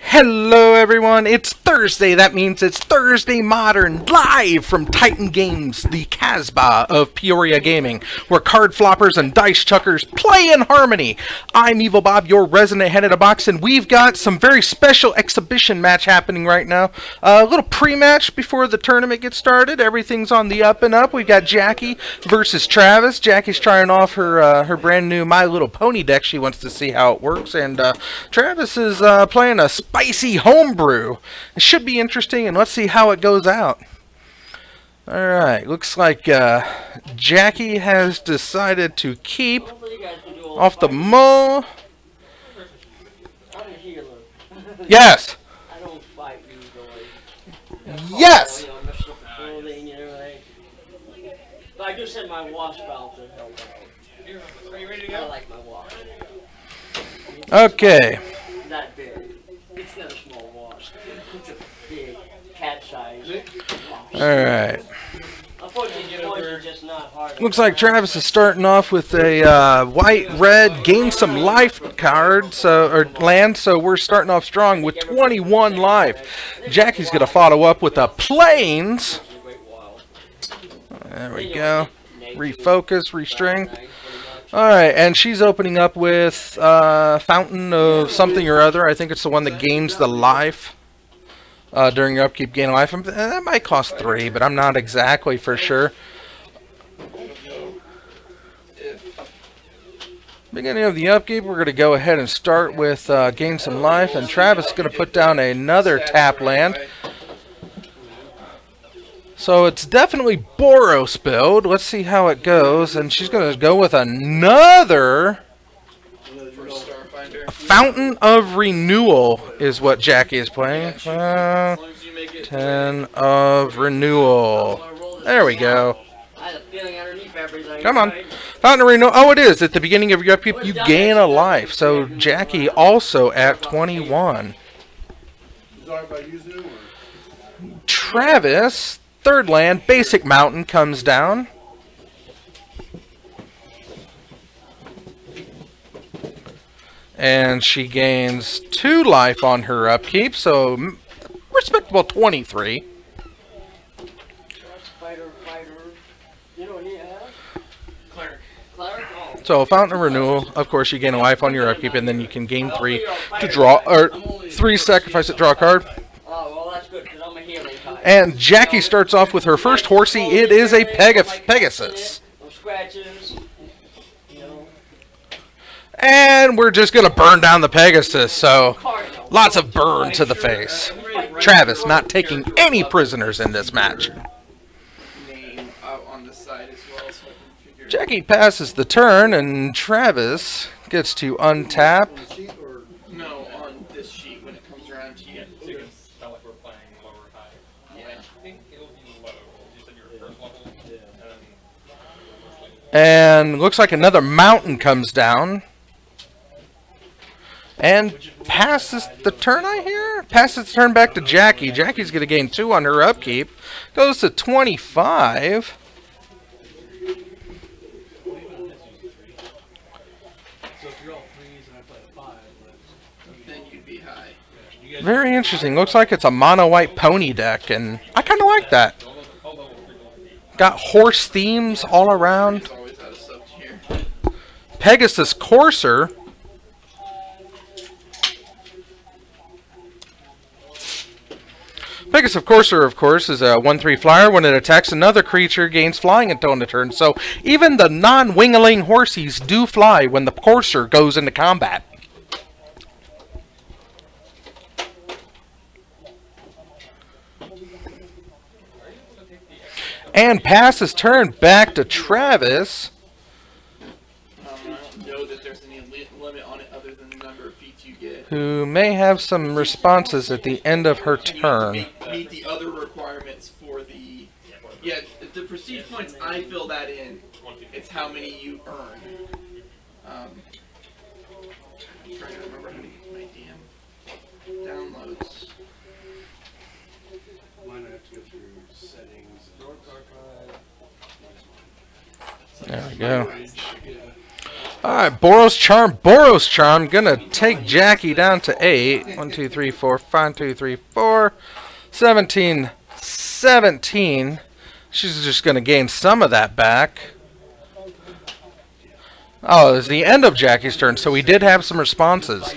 Hello everyone, it's Thursday. That means it's Thursday Modern, live from Titan Games, the Casbah of Peoria Gaming, where card floppers and dice chuckers play in harmony. I'm Evil Bob, your resident head of the box, and we've got some very special exhibition match happening right now. A little pre-match before the tournament gets started. Everything's on the up and up. We've got Jackie versus Travis. Jackie's trying off her brand new My Little Pony deck. She wants to see how it works, and Travis is playing a spicy homebrew. It should be interesting, and let's see how it goes out. Alright, looks like Jackie has decided to keep off the mo. Yes! Yes! But I do send my wasp out to help out. Are you ready to go? I like my wasp. Okay. That big. It's not a small wasp. It's a big cat size. Alright. Unfortunately, are just not hard. Looks like Travis is starting off with a white-red gain some life card, or land, so we're starting off strong with 21 life. Jackie's going to follow up with a plains. There we go. Refocus, restring. Alright, and she's opening up with Fountain of something or other. I think it's the one that gains the life during your upkeep, gain life. That might cost 3, but I'm not exactly for sure. Beginning of the upkeep, we're going to go ahead and start with gain some life, and Travis is going to put down another tap land. So it's definitely Boros build. Let's see how it goes. And she's going to go with another Fountain of Renewal is what Jackie is playing. 10 of Renewal. There we go. Come on. Fountain of Renewal. Oh, it is. At the beginning of your upkeep, you gain a life. So Jackie also at 21. Travis... Third land, Basic Mountain comes down. And she gains 2 life on her upkeep, so respectable 23. So Fountain of Renewal, of course you gain a life on your upkeep, and then you can gain 3 to draw, or 3 sacrifice it, draw a card. And Jackie starts off with her first horsey. It is a Pegasus. And we're just going to burn down the Pegasus. So lots of burn to the face. Travis not taking any prisoners in this match. Jackie passes the turn, and Travis gets to untap. And looks like another mountain comes down. And passes the turn, I hear? Passes the turn back to Jackie. Jackie's going to gain 2 on her upkeep. Goes to 25. Very interesting. Looks like it's a mono-white pony deck, and I kind of like that. Got horse themes all around. Pegasus Courser. Pegasus Courser, of course, is a 1/3 flyer. When it attacks another creature, gains flying until end of turn. So even the non-wingaling horsies do fly when the Courser goes into combat. And passes turn back to Travis. Who may have some responses at the end of her turn. Meet the other requirements for the... Yeah, the prestige points, I fill that in. It's how many you earn. I'm trying to remember how to get my damn downloads. Mine I have to go through settings. North Archive. There we go. Alright, Boros Charm. Boros Charm gonna take Jackie down to 8. 1, 2, 3, 4, 5, 2, 3, 4. 17. 17. She's just gonna gain some of that back. Oh, it's the end of Jackie's turn, so we did have some responses.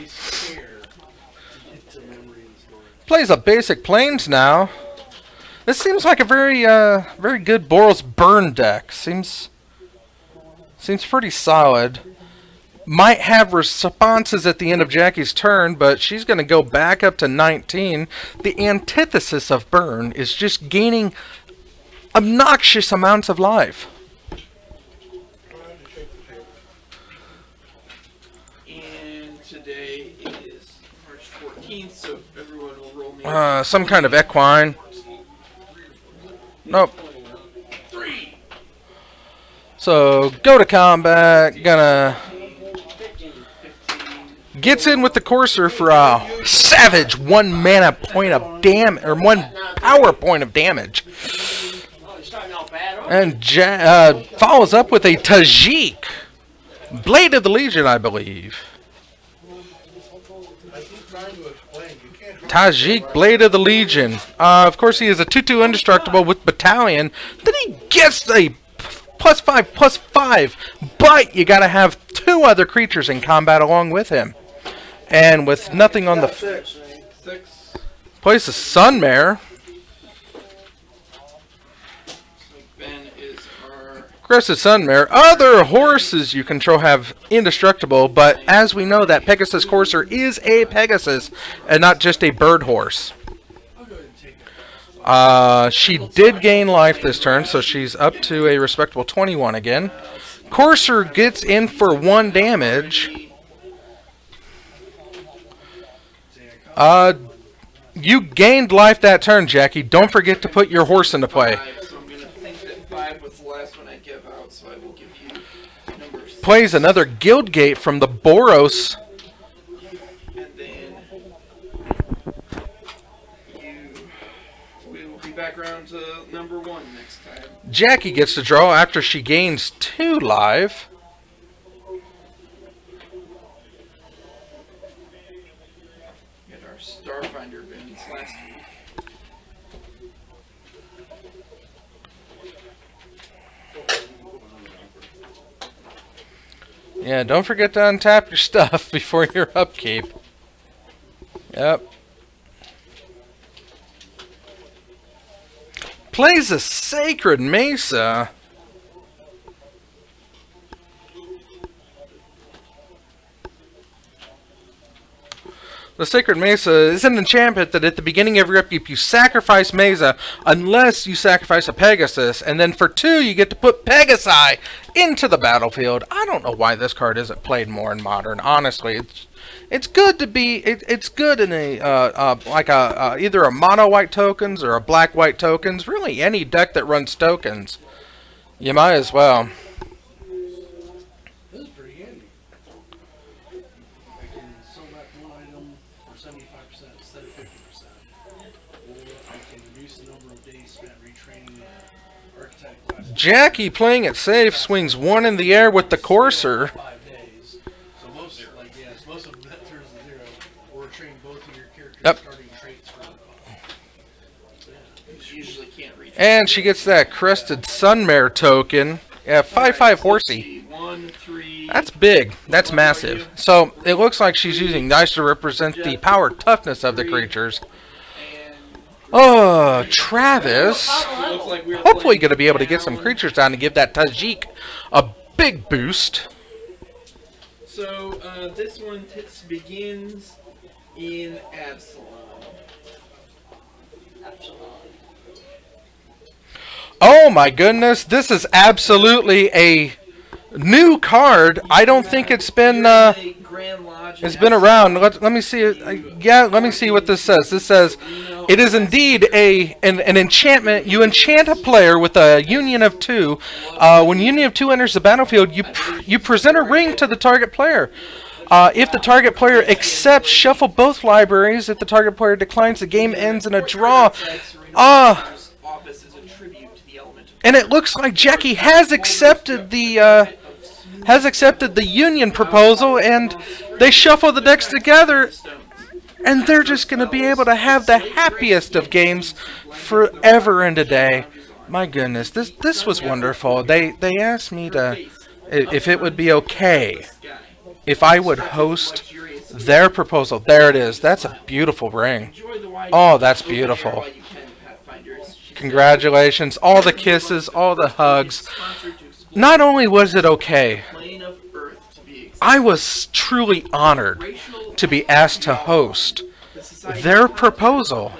Plays a basic Plains now. This seems like a very good Boros burn deck. Seems pretty solid. Might have responses at the end of Jackie's turn, but she's going to go back up to 19. The antithesis of burn is just gaining obnoxious amounts of life. And today is March 14th, so everyone will roll me Some kind of equine. Nope. So, go to combat, gonna... Gets in with the Courser for a savage 1 mana point of damage, or 1 power point of damage. And follows up with a Tajik. Blade of the Legion, I believe. Tajik, Blade of the Legion. Of course, he is a 2/2 indestructible with Battalion. Then he gets a +5/+5, but you gotta have 2 other creatures in combat along with him. And with nothing on the... Six. Plays a Sunmare. Ben is our... Aggressive Sunmare. Other horses you control have indestructible, but as we know, that Pegasus Courser is a Pegasus and not just a bird horse. She did gain life this turn, so she's up to a respectable 21 again. Courser gets in for 1 damage. You gained life that turn, Jackie. Don't forget to put your horse into play. 5, so I'm going to think that 5 was the last one I give out, so I will give you number 6. Plays another Guildgate from the Boros. And then we will be back around to number 1 next time. Jackie gets to draw after she gains 2 life. Get our Starfinder bins last week. Yeah, don't forget to untap your stuff before your upkeep. Yep. Plays a Sacred Mesa. The Sacred Mesa is an enchantment that at the beginning of your upkeep you sacrifice Mesa unless you sacrifice a Pegasus, and then for 2 you get to put Pegasi into the battlefield. I don't know why this card isn't played more in Modern. Honestly, it's good to be. It's good in a either a mono white tokens or a black white tokens. Really, any deck that runs tokens, you might as well. This is pretty handy. I can sell back 1 item for 75% instead of 50%. Or I can reduce the number of days spent retraining archetype class. Jackie, playing it safe, swings 1 in the air with the Courser. 5 days. So most of them that turns to 0. Or train both of your characters Yep. starting traits for You usually can't reach. And she gets that Crested Sunmare token. Yeah, 5/5 horsey. 1, 3. That's big. That's massive. So it looks like she's using dice to represent the power toughness of the creatures. Oh, Travis. Looks like we're Hopefully playing going to be able to get some down. creatures down to give that Tajik a big boost. So this one begins in Absalom. Oh my goodness, this is absolutely a new card. I don't think it's been it's been around. Let me see it. Yeah, let me see what this says. This says it is indeed an enchantment. You enchant a player with a union of 2. When union of 2 enters the battlefield, you present a ring to the target player. If the target player accepts, shuffle both libraries. If the target player declines, the game ends in a draw. And it looks like Jackie has accepted the has accepted the Union proposal, and they shuffle the decks together, and they're just going to be able to have the happiest of games forever and a day. My goodness, this was wonderful. They asked me to, if it would be okay if I would host their proposal. There it is. That's a beautiful ring. Oh, that's beautiful. Congratulations. All the kisses, all the hugs. Not only was it okay, I was truly honored to be asked to host their proposal.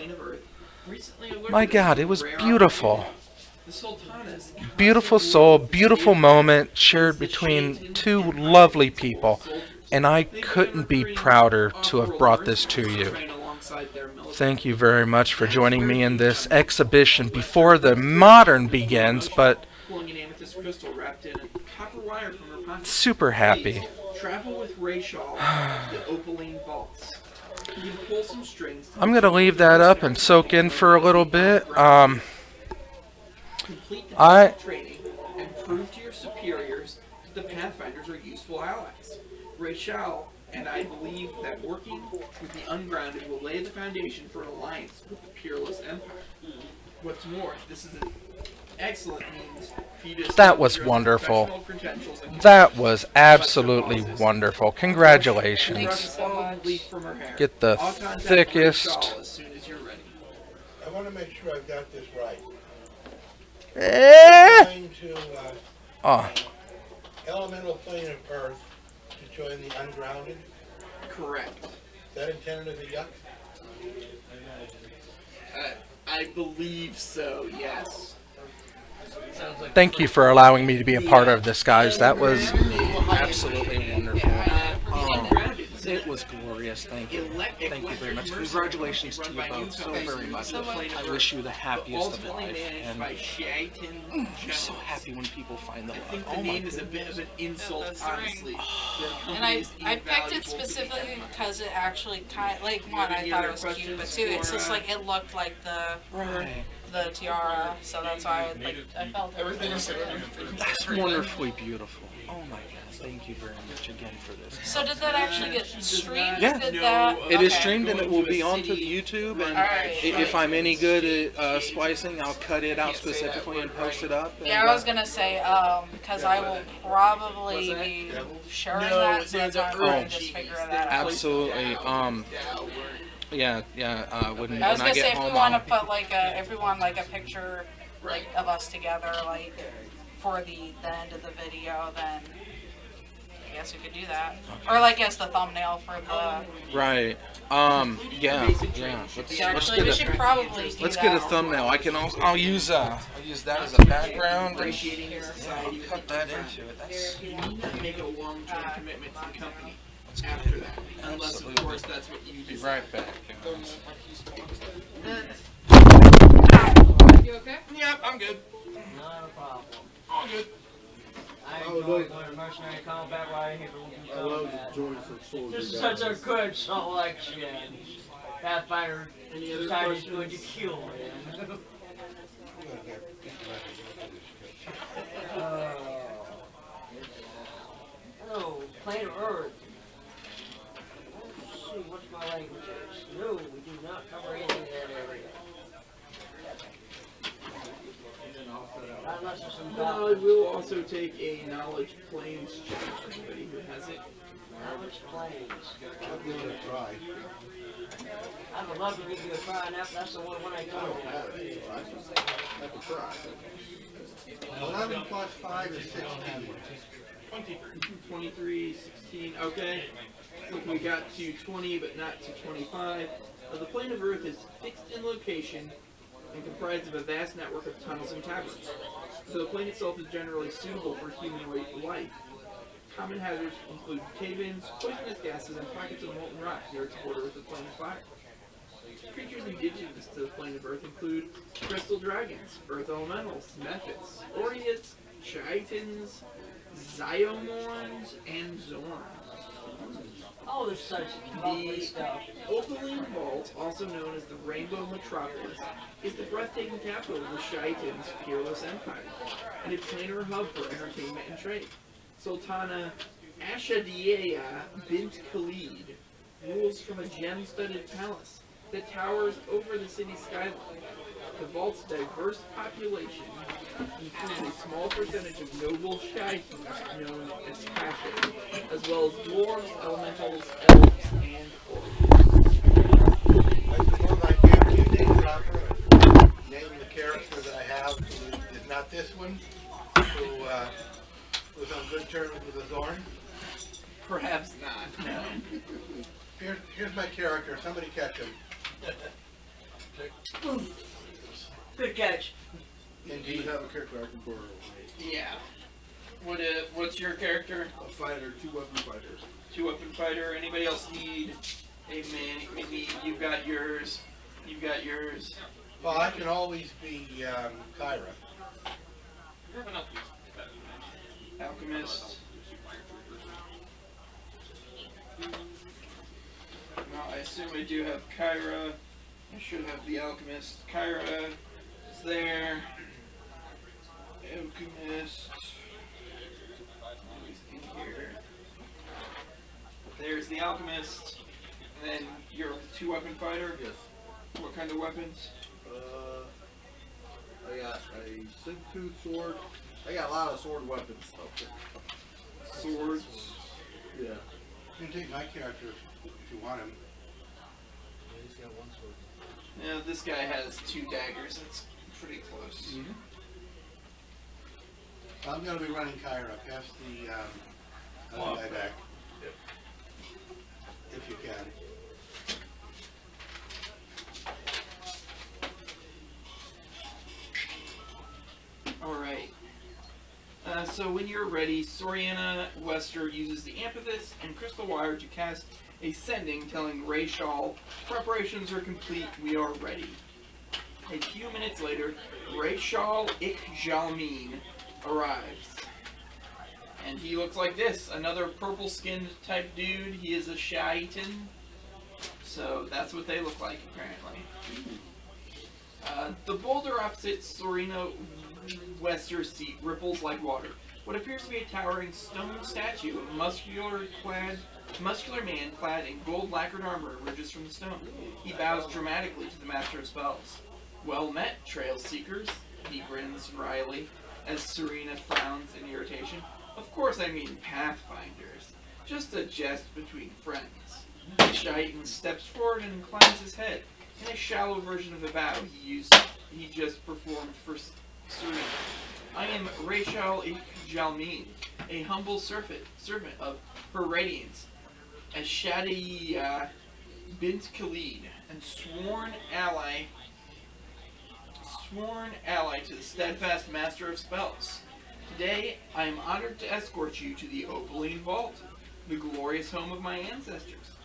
My God, it was beautiful. Beautiful soul, beautiful moment shared between two lovely people. And I couldn't be prouder to have brought this to you. Thank you very much for joining me in this exhibition before the modern begins, but super happy. I'm going to leave that up and soak in for a little bit. Training and prove to your superiors that the Pathfinders are useful allies. Rachel and I believe that working with the Ungrounded will lay the foundation for an alliance with the Peerless Empire. What's more, this is an excellent means for you to that was wonderful. That was absolutely wonderful. Congratulations. Get the thickest. I want to make sure I've got this right. Elemental plane of Earth to join the Ungrounded? Correct. Is that intended as a yuck? I believe so, yes. Thank you for allowing me to be a part of this, guys. That was absolutely wonderful. It was glorious. Thank you. Thank you very much. Congratulations to you both so very much. I wish you the happiest of life. And I'm so happy when people find the love. The name is a bit of an insult, honestly. And I picked it specifically because it actually kind of, like, one, I thought it was cute, but two, it's just like it looked like the tiara, so that's why I felt everything was That's wonderfully beautiful. Oh my God. Thank you very much again for this. So did that actually get streamed? Yeah, it is streamed and it will be onto the YouTube. And if I'm any good at splicing, I'll cut it out specifically and post it up. Yeah, I was gonna say because I will probably be sharing that, so that's why I'm trying to just figure that out. Absolutely. Yeah. When I was gonna I say get if home, we want to put if we want a picture of us together for the end of the video, then I guess we could do that. Or as the thumbnail for the... Right. Yeah. We should probably do Let's that. get a thumbnail. I'll use that as a background. And, I'll cut that into it. You need not make a long-term commitment to the company after that. Unless, of course, that's what you do. Be right back. You okay? Yep, I'm good. Not a problem. All good. I enjoy going mercenary combat right here. This is such a good selection. Pathfinder decided going to kill him. Hello, planet Earth. Let's see, what's my language is? No, we do not cover anything in that area. Unless there's some Knowledge will also take a knowledge planes check for anybody who has it. knowledge planes. I'll give it a try. I would love to give you a try, and that's the one I I told don't have it, so I can try. 11 plus 5 is 16. 23, 16, okay. Look, we got to 20, but not to 25. The plane of Earth is fixed in location and comprised of a vast network of tunnels and taverns. So the plane itself is generally suitable for humanoid life. Common hazards include cave-ins, poisonous gases, and pockets of molten rock near its border with the plane of fire. Creatures indigenous to the plane of Earth include crystal dragons, earth elementals, mephits, aureates, chaitans, zyomorns, and zorns. Oh, there's such lovely stuff. Opaline Vault, also known as the Rainbow Metropolis, is the breathtaking capital of the Shaitan's peerless empire, and a planar hub for entertainment and trade. Sultana Ashadiya bint Khalid rules from a gem-studded palace that towers over the city skyline. The vault's diverse population includes a small percentage of noble shahis known as Pashas, as well as dwarves, elementals, elves, and orcs. I suppose I give you David Rocker, name the character that I have, who is not this one, who was on good terms with Azorn. Perhaps not, no. Here's my character. Somebody catch him. Good catch. Indeed. have a character I can borrow. Yeah. What's your character? A fighter, 2-weapon fighter. 2-weapon fighter. Anybody else need a man? Maybe you've got yours. You've got yours. Well, I can always be Kyra. Alchemist. Well, I assume I do have Kyra. I should have the Alchemist. Kyra is there. Alchemist. He's in here. There's the Alchemist. And then you're a 2-weapon fighter? Yes. What kind of weapons? I got a Sigtooth sword. I got a lot of sword weapons. Okay. Swords. Yeah. You can take my character if you want him. He's got one sword. Yeah, this guy has 2 daggers. That's pretty close. I'm going to be running Kyra. Pass the other guy back. Yep. If you can. Alright. So when you're ready, Soriana Wester uses the Amethyst and Crystal Wire to cast a sending telling Rayshal, preparations are complete, we are ready. A few minutes later, Rayshal Ikjalmin arrives. And he looks like this, another purple-skinned type dude. He is a Shaitan. So that's what they look like, apparently. The boulder opposite Soriana Wester's seat ripples like water. What appears to be a towering stone statue of a muscular man clad in gold lacquered armor emerges from the stone. He bows dramatically to the Master of Spells. Well met, Trail Seekers, he grins wryly, as Serena frowns in irritation. Of course I mean Pathfinders. Just a jest between friends. The Shaitan steps forward and inclines his head in a shallow version of the bow he just performed for Serena. I am Rayshal Ikjalmin, a humble servant of her radiance, as Shadiya bint Khalid, and sworn ally to the steadfast Master of Spells. Today, I am honored to escort you to the Opaline Vault, the glorious home of my ancestors.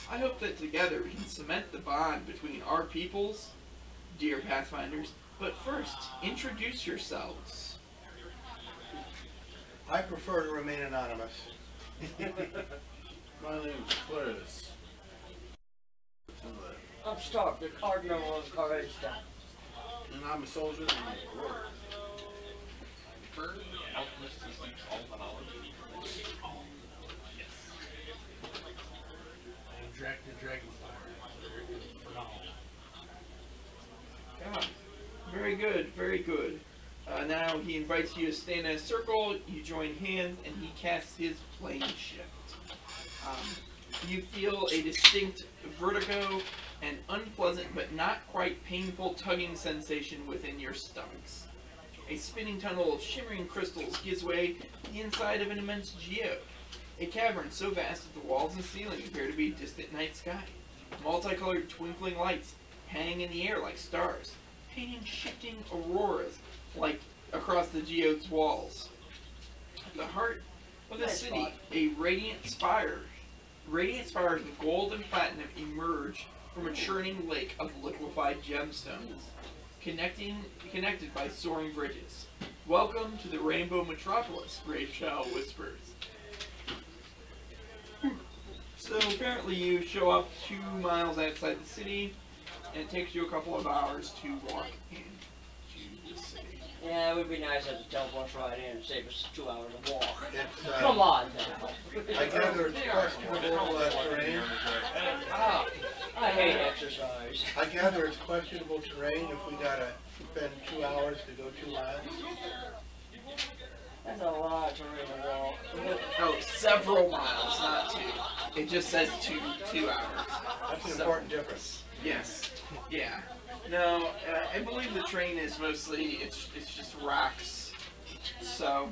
I hope that together we can cement the bond between our peoples, dear Pathfinders. But first, introduce yourselves. I prefer to remain anonymous. My name's Clarence. I'm Stark, the Cardinal of Carista. And I'm a soldier and I'm a warrior. I'm Drac the Dragonfire. For now. God. Very good, very good. Now he invites you to stand in a circle, you join hands, and he casts his plane shift. You feel a distinct vertigo and unpleasant but not quite painful tugging sensation within your stomachs. A spinning tunnel of shimmering crystals gives way to the inside of an immense geode. A cavern so vast that the walls and ceiling appear to be a distant night sky. Multicolored twinkling lights hang in the air like stars, painting shifting auroras like across the geode's walls. At the heart of the city, a radiant spires of gold and platinum emerge from a churning lake of liquefied gemstones, connected by soaring bridges. Welcome to the Rainbow Metropolis, Rayshal whispers. So apparently you show up 2 miles outside the city, and it takes you a couple of hours to walk into the city. Yeah, it would be nice if the teleports right in and save us 2 hours of walk. It's, Come on now. I gather it's questionable terrain. Ah, I hate exercise. I gather it's questionable terrain if we gotta spend 2 hours to go 2 miles. That's a lot of terrain to walk. Oh, several miles, not 2. It just says 2 hours. That's an So- important difference. Yes. Yeah. No, I believe the terrain is mostly it's just rocks. So,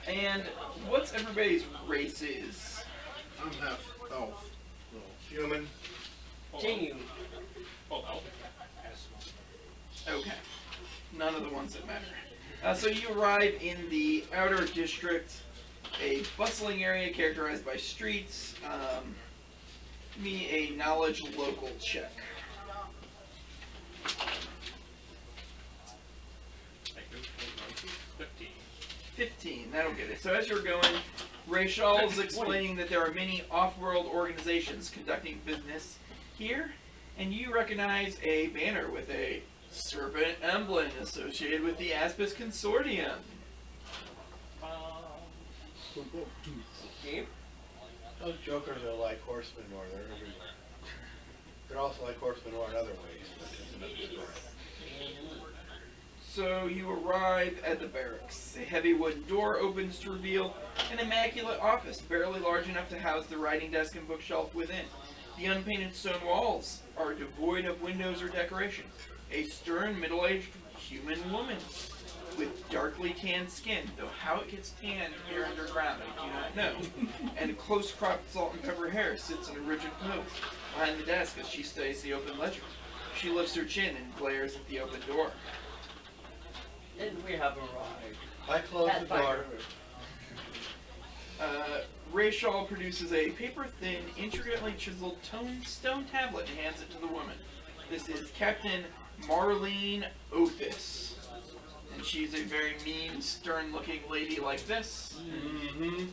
and what's everybody's races? I'm half elf, human. Continue. Okay. None of the ones that matter. So you arrive in the outer district, a bustling area characterized by streets. Give me a knowledge local check. 15, that'll get it. So as you're going, Rachel is explaining that there are many off-world organizations conducting business here, and you recognize a banner with a serpent emblem associated with the Aspis Consortium. Okay. Those jokers are like horsemen or they're everywhere. They're also like horsemen or in other ways, but it's another story. So you arrive at the barracks. A heavy wooden door opens to reveal an immaculate office, barely large enough to house the writing desk and bookshelf within. The unpainted stone walls are devoid of windows or decoration. A stern, middle-aged human woman with darkly tanned skin, though how it gets tanned here underground I do not know, and close-cropped salt and pepper hair sits in a rigid pose behind the desk as she studies the open ledger. She lifts her chin and glares at the open door. Then we have arrived. I close the door. Rachel produces a paper-thin, intricately chiseled stone tablet and hands it to the woman. This is Captain Marlene Othis. And she's a very mean, stern-looking lady like this. Mm-hmm.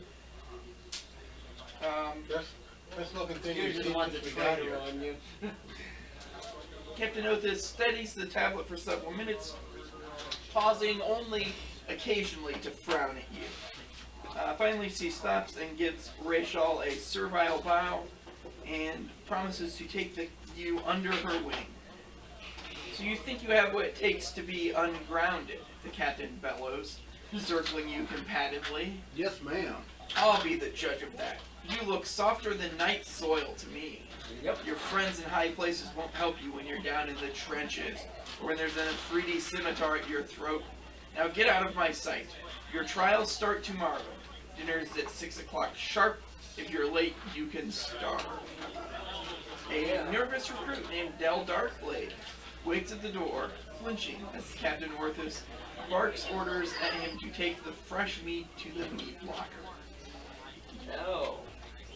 Best looking thing you've Usually seen the ones that since we got trade here. on you. Captain Othis studies the tablet for several minutes, pausing only occasionally to frown at you. Finally, she stops and gives Rachel a servile bow and promises to take you under her wing. So you think you have what it takes to be ungrounded, the captain bellows, circling you compatibly. Yes, ma'am. I'll be the judge of that. You look softer than night soil to me. Yep. Your friends in high places won't help you when you're down in the trenches, or when there's an Afridi scimitar at your throat. Now get out of my sight. Your trials start tomorrow. Dinner's at 6 o'clock sharp. If you're late, you can starve. A nervous recruit named Del Darkblade waits at the door, flinching as Captain Orthus barks orders at him to take the fresh meat to the meat locker. No.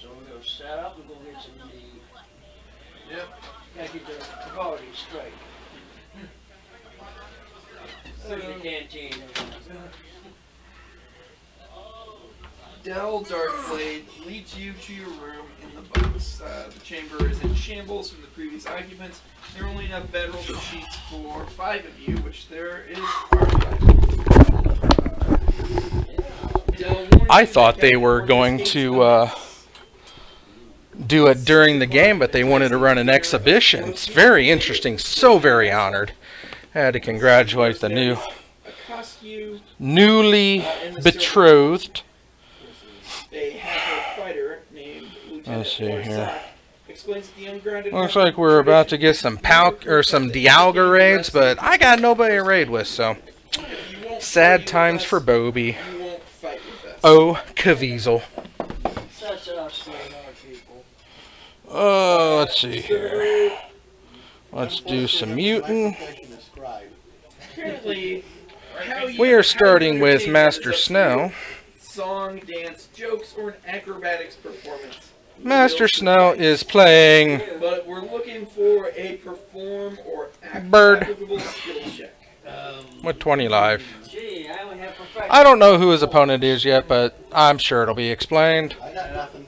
So we're going to set up and go get some meat. Yep. Gotta keep the quality straight. There's the canteen. Del Darkblade leads you to your room in the box. The chamber is in shambles from the previous occupants. There are only enough bedrolls and sheets for 5 of you, which there is I thought they were going to do it during the game, but they wanted to run an exhibition. It's very interesting. So very honored. I had to congratulate the newly betrothed. A hacker fighter named Lieutenant Let's see here. Explains that the ungrounded Looks like we're about to get some some Dialga raids, but I got nobody to raid with, so sad times for Bobby. You won't fight with us. Oh, Caviezel. Such us being our people. Oh, let's see here. Let's do some mutant. Apparently, We are starting with Master Snow. Song, dance, jokes, or an acrobatics performance. Master Snow is playing But we're looking for a perform or Bird. applicable skill check. with 20 live. Gee, I only have perfection. I don't know who his opponent is yet, but I'm sure it'll be explained. I got nothing.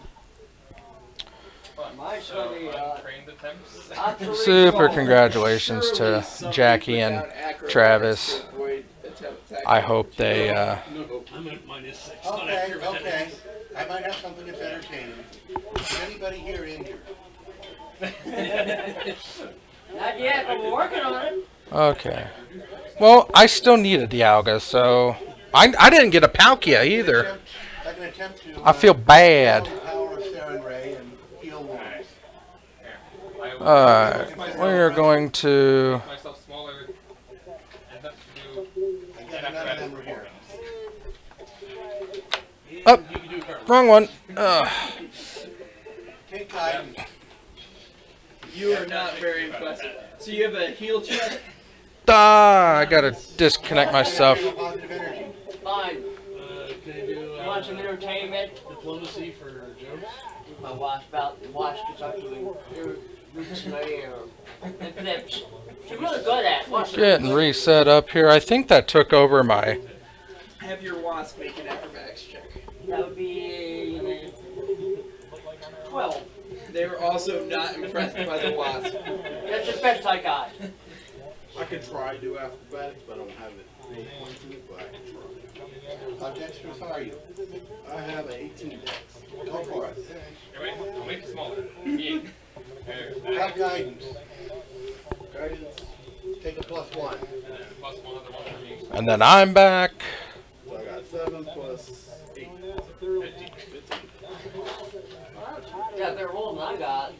Mine's gonna be, trained attempts. absolutely Super wrong. congratulations Surely to somebody Jackie put and down acrobatics Travis. to avoid attempt attack. I hope they, No, I'm at -6. not Okay, acrobatics. okay. I might have something that's entertaining. Is anybody here injured? Not yet, but we're working on it. Okay. Well, I still need a Dialga, so... I didn't get a Palkia either. I can attempt to. I feel bad. Power of Saren Ray and heal wounds. We're going to... Myself smaller. Enough to I got none of them were here. Up. You can do Carl. Wrong one. Take guidance. You are not very impressive. So you have a heal check. I gotta disconnect myself. Positive energy. Fine. Can I do You want some entertainment? diplomacy for jokes? My watch is actually roots in my ear. And flips. She's really good at it. Watch it. Getting reset up here. I think that took over my... Have your wasp make an acrobatics check. That would be 12. They were also not impressed by the wasp. That's the best I got. I could try to do acrobatics, but I don't have it. Any points in it, but I can try. How dexterous are you? I have an 18 dex. Go for it. make it smaller. Have guidance. Guidance. Take a +1. Plus one other one for me. And then I'm back. So I got 7 plus 8. 15. Yeah, they're rolling. I got.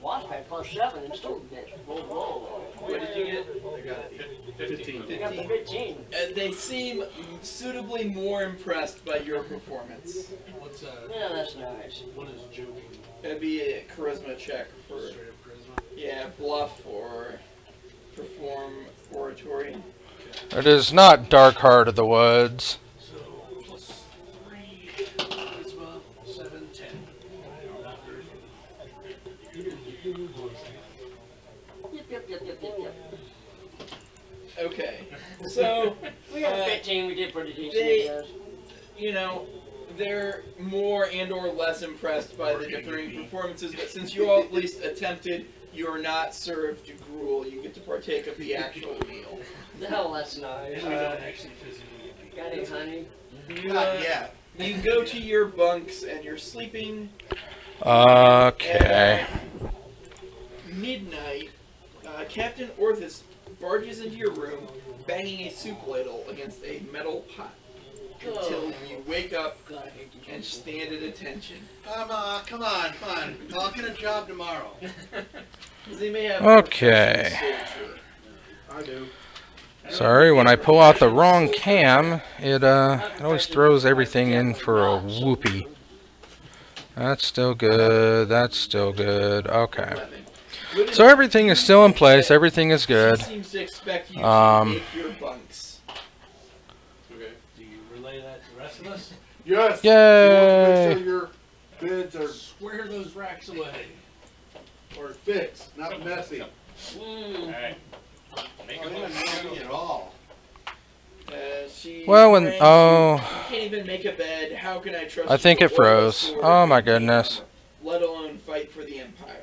Wasp had +7 and still missed. Whoa. What did you get? I got 15. You got the 15. They seem suitably more impressed by your performance. What's Yeah, that's nice. what is joking? It'd be a charisma check for, Straight up charisma. yeah, bluff or perform oratory. It is not Dark Heart of the Woods. So +3 charisma, 7, 10. Yep. Okay, so, We got 15. We did pretty decent. they- I guess. you know, they're more and or less impressed by the differing performances, but since you all at least attempted, you are not served gruel. You get to partake of the actual meal. Hell, that's nice. And we don't actually physically eat. Got any honey? Not yet. You go to your bunks and you're sleeping. Okay. Midnight, Captain Orthus barges into your room, banging a soup ladle against a metal pot until you wake up God, I hate you. and stand at attention. Come on. I'll get a job tomorrow. They may have Okay. soldier. I do. Sorry, when I pull out the wrong cam, it always throws everything in for a whoopee. That's still good. That's still good. Okay. So everything is still in place. Everything is good. She seems to expect you to Um, make your bunks. Okay. Do you relay that to the rest of us? Yes. Yay. You want to make sure your beds Square those racks away. are fixed, not messy. Alright. Make Oh, a they're not motion. messy at all. She Well, when rang, oh, you can't even make a bed. How can I trust I you think to it oil a froze. sword Oh my and gain goodness. armor, let alone fight for the Empire.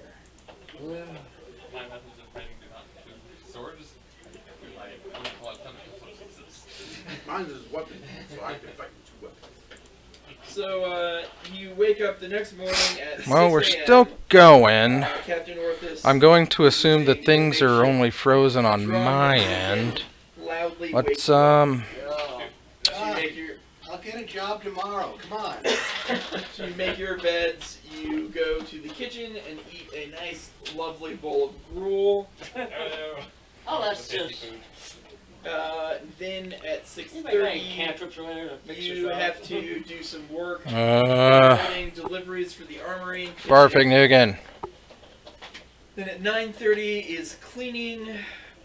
My methods of fighting do not include swords. I only pull out chemical substances. Mine's is weapon, so I can fight with 2 weapons. So, you wake up the next morning at Well, 6 we're a.m. still going. Captain Orthus. I'm going to assume that things are only frozen on my end. Loudly Let's wakes you up. You make your I'll get a job tomorrow. Come on. So you make your beds, you go to the kitchen and eat a nice, lovely bowl of gruel. Oh, that's just. Then at Anybody got any 6:30, cantrips around here to fix you yourself? have to do some work, getting deliveries for the armory. Barfing again. Then at 9:30 is cleaning,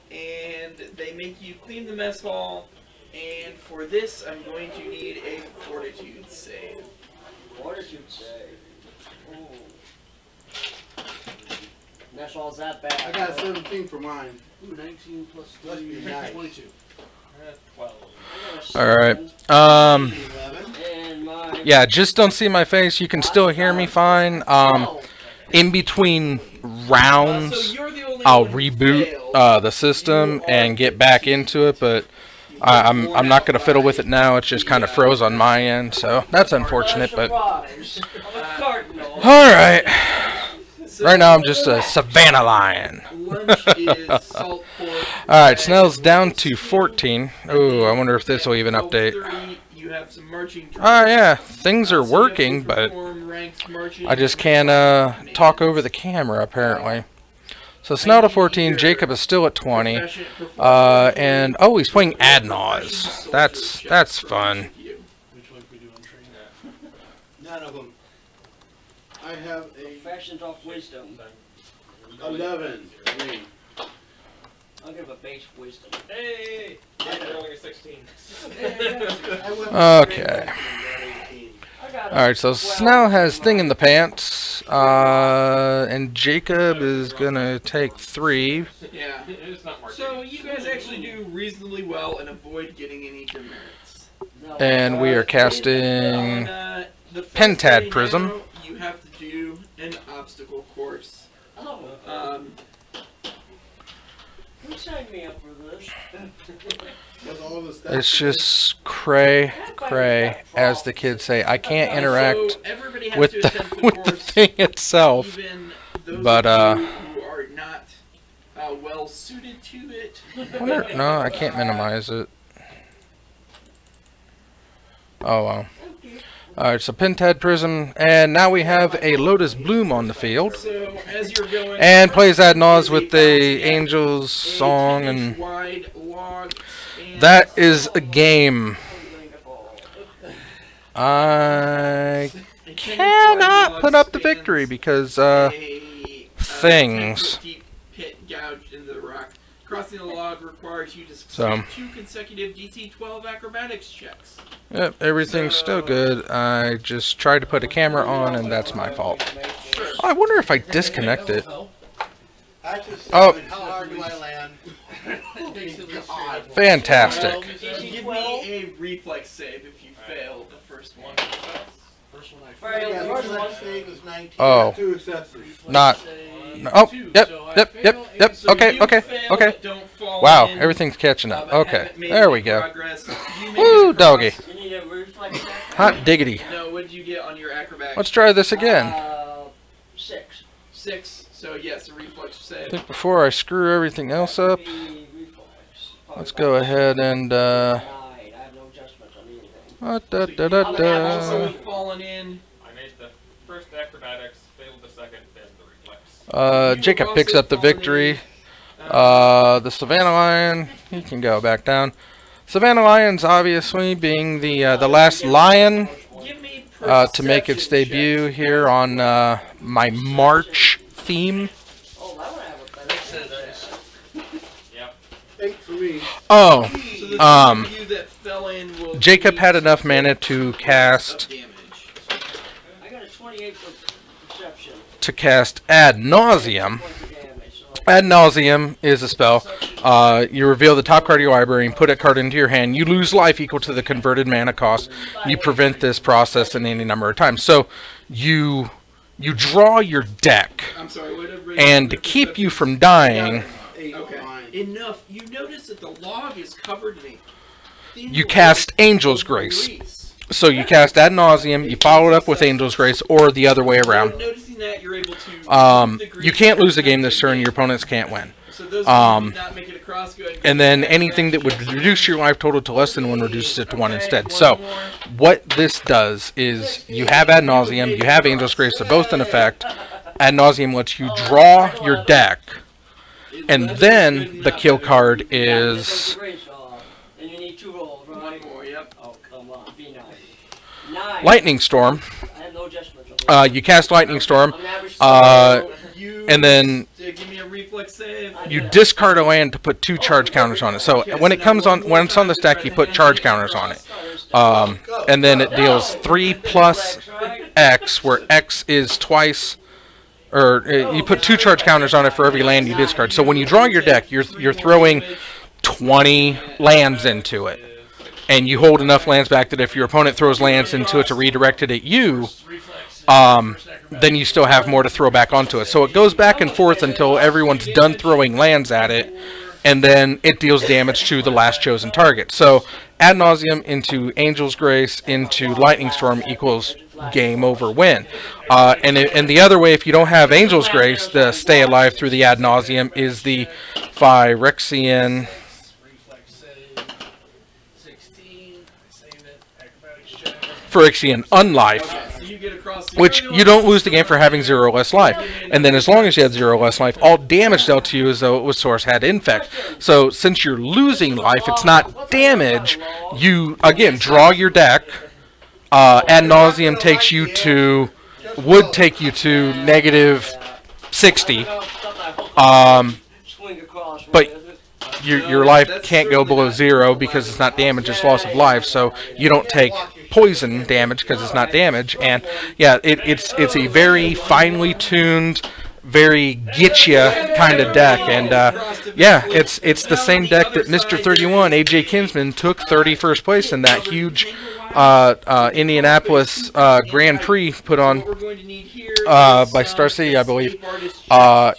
and they make you clean the mess hall. And for this, I'm going to need a fortitude save. Fortitude save. Ooh. That's all that bad. I got 17 for mine. Ooh, 19 plus Must 3, be nice. 22. 12. All right. 11. And my Yeah, just don't see my face. You can still hear me fine. In between rounds, I'll reboot the system and get back into it, but I'm not going to fiddle with it now. It's just kind of froze on my end, so that's unfortunate. But all right, right now I'm just a Savannah lion. All right, Snell's down to 14. Oh, I wonder if this will even update. Oh yeah, things are working, but I just can't talk over the camera apparently. So Snell to 14, Jacob is still at 20, and oh, he's playing Adnaz. That's fun. None of them. I have a Fashions off wisdom. 11. Me. I'll give a base wisdom. Hey! I'm only 16. Okay. Alright, so Snell has thing in the pants, and Jacob is gonna take 3. Yeah. So you guys actually do reasonably well and avoid getting any demerits. And we are casting Pentad Prism. Now, you have to do an obstacle course. Who signed me up for this? It's just cray, as the kids say. I can't interact with the thing itself, but who are not well suited to it. no, I can't minimize it. Oh well. Alright, so Pentad Prism, and now we have a Lotus Bloom on the field. So, as you're going, and plays Adnaz with the Angels song, and that is a game. I cannot put up the victory because things. Pit gouged into the rock. Crossing the log requires you to So 2 consecutive DC-12 acrobatics checks. Yep, everything's still good. I just tried to put a camera on, and that's my fault. Oh, I wonder if I disconnect it. Oh. How hard do I land? Fantastic. Give me a reflex save if you fail the first one. Oh. Not. Oh, yep. Okay. Wow, everything's catching up. Okay, there we go. Woo, doggy. Hot diggity. No, what did you get on your acrobatics? Let's try this again. 6. 6. So yes, a reflex save. I think before I screw everything else up, let's go ahead and Also fallen in. I made the first acrobatics, failed the second, failed the reflex. Jacob picks up the victory. The Savannah Lion, he can go back down. Savannah Lion's obviously being the last lion to make its debut here on my March theme. Oh, Jacob had enough mana to cast Ad Nauseam. Ad Nauseam is a spell. You reveal the top card of your library and put a card into your hand. You lose life equal to the converted mana cost. You prevent this process in any number of times. So you draw your deck, and to keep you from dying, enough. You notice that the log is covered in you cast Angel's Grace. So you cast Ad Nauseam, you follow it up with Angel's Grace, or the other way around. You can't lose a game this turn, your opponents can't win. And then anything that would reduce your life total to less than 1 reduces it to 1 instead. So what this does is you have Ad Nauseam, you have Angel's Grace, they're both in effect. Ad Nauseam lets you draw your deck, and then the kill card is Lightning Storm. You cast Lightning Storm, and then you discard a land to put 2 charge counters on it. So when it's on the stack, you put charge counters on it, and then it deals 3 plus X, where X is twice. Or you put 2 charge counters on it for every land you discard. So when you draw your deck, you're throwing 20 lands into it, and you hold enough lands back that if your opponent throws lands into it to redirect it at you, then you still have more to throw back onto it. So it goes back and forth until everyone's done throwing lands at it, and then it deals damage to the last chosen target. So Ad Nauseam into Angel's Grace into Lightning Storm equals game over win. And the other way, if you don't have Angel's Grace, the stay alive through the Ad Nauseam is the Phyrexian Unlife, which you don't lose the game for having 0 less life. And then as long as you had 0 less life, all damage dealt to you as though it was Source had Infect. So since you're losing life, it's not damage. You, again, draw your deck. Ad Nauseam takes you to, would take you to -60. But your life can't go below 0 because it's not damage, it's loss of life. So you don't take poison damage because it's not damage. And yeah, it's a very finely tuned, very getcha kind of deck. And yeah, it's the same deck that Mr. 31 AJ Kinsman took 31st place in that huge Indianapolis Grand Prix put on by Star City, I believe,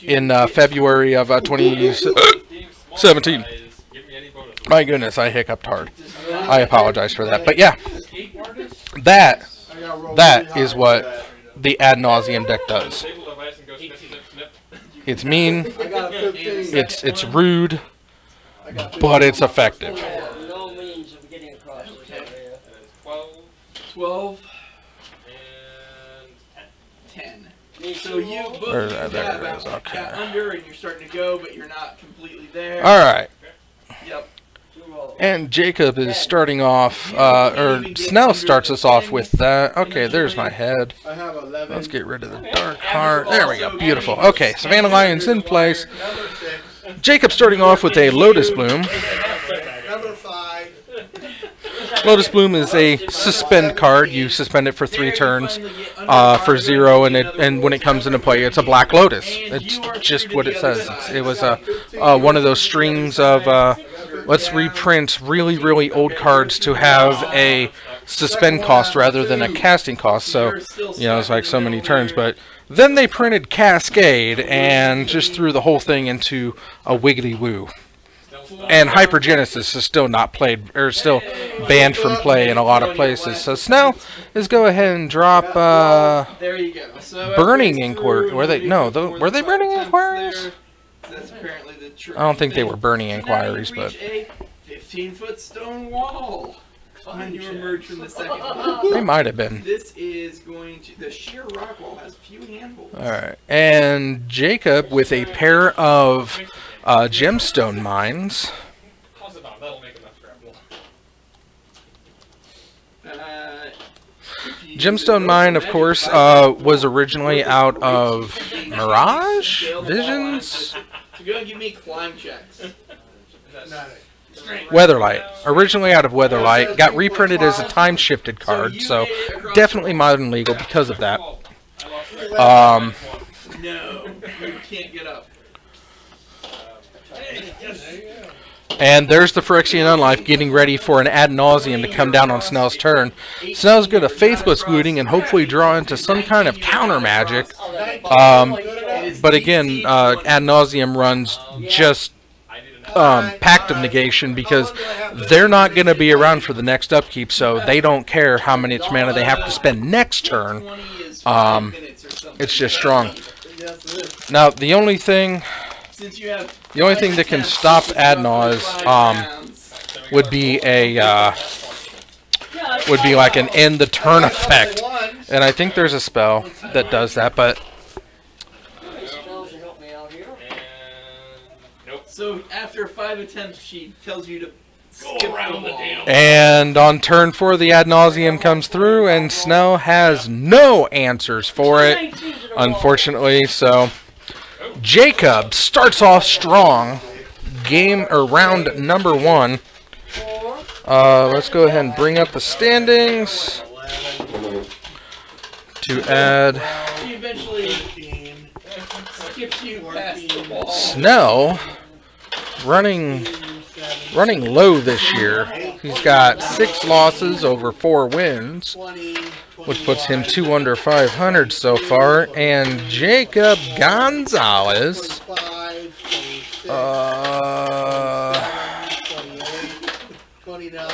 in February of 2017. My goodness, I hiccuped hard. I apologize for that. But yeah, that is what the Ad Nauseam deck does. It's mean, it's rude, but it's effective. 12 and 10. So you got under and you're starting to go, but you're not completely there. All right. Yep. And Jacob is starting off, or Snell starts us off with that. Okay, there's my head. Let's get rid of the dark heart. There we go. Beautiful. Okay, Savannah Lion's in place. Jacob starting off with a Lotus Bloom. Lotus Bloom is a suspend card. You suspend it for 3 turns for 0, and when it comes into play, it's a Black Lotus. It's just what it says. It was one of those strings of let's reprint really, really old cards to have a suspend cost rather than a casting cost. So, you know, it's like so many turns. But then they printed Cascade and just threw the whole thing into a wiggly woo. And Hypergenesis is still not played, or still banned from play in a lot of places. So Snell is go ahead and drop there you go. So Burning Inquiry. Were they? No, were they Burning Inquiries? That's apparently the I don't think they were Burning Inquiries, but 15-foot stone wall when you emerge from the second. They might have been. This is going to the sheer rock wall has few handholds. All right, and Jacob with a pair of Gemstone Mines. Gemstone Mine, of course, was originally out of Mirage? Visions? So go and give me climb checks. Weatherlight. Originally out of Weatherlight. Got reprinted as a time-shifted card, so definitely modern legal because of that. No, you can't get up. And there's the Phyrexian Unlife getting ready for an Ad Nauseam to come down on Snell's turn. Snell's going to Faithless Looting and hopefully draw into some kind of counter magic. But again, Ad Nauseam runs just Pact of Negation because they're not going to be around for the next upkeep, so they don't care how much mana they have to spend next turn. It's just strong. Now, the only thing that can stop Ad Naus would be like an end the turn effect, and I think there's a spell that does that, but. So after 5 attempts, she tells you to skip around the damn. And on turn 4, the Ad Nauseam comes through, and Snell has no answers for it, unfortunately. So Jacob starts off strong. Round number 1. Let's go ahead and bring up the standings to add. She eventually skips you past the wall. Snell running low this year. He's got 6 losses over 4 wins, which puts him 2 under 500 so far. And Jacob Gonzalez,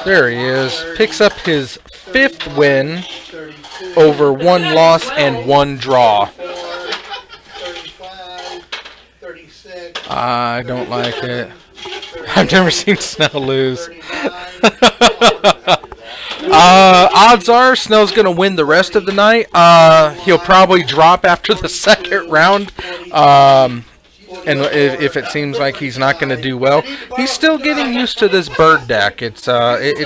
there he is, picks up his 5th win over 1 loss and 1 draw. I don't like it. I've never seen Snell lose. Odds are Snell's going to win the rest of the night. He'll probably drop after the 2nd round. And if it seems like he's not going to do well, he's still getting used to this bird deck. It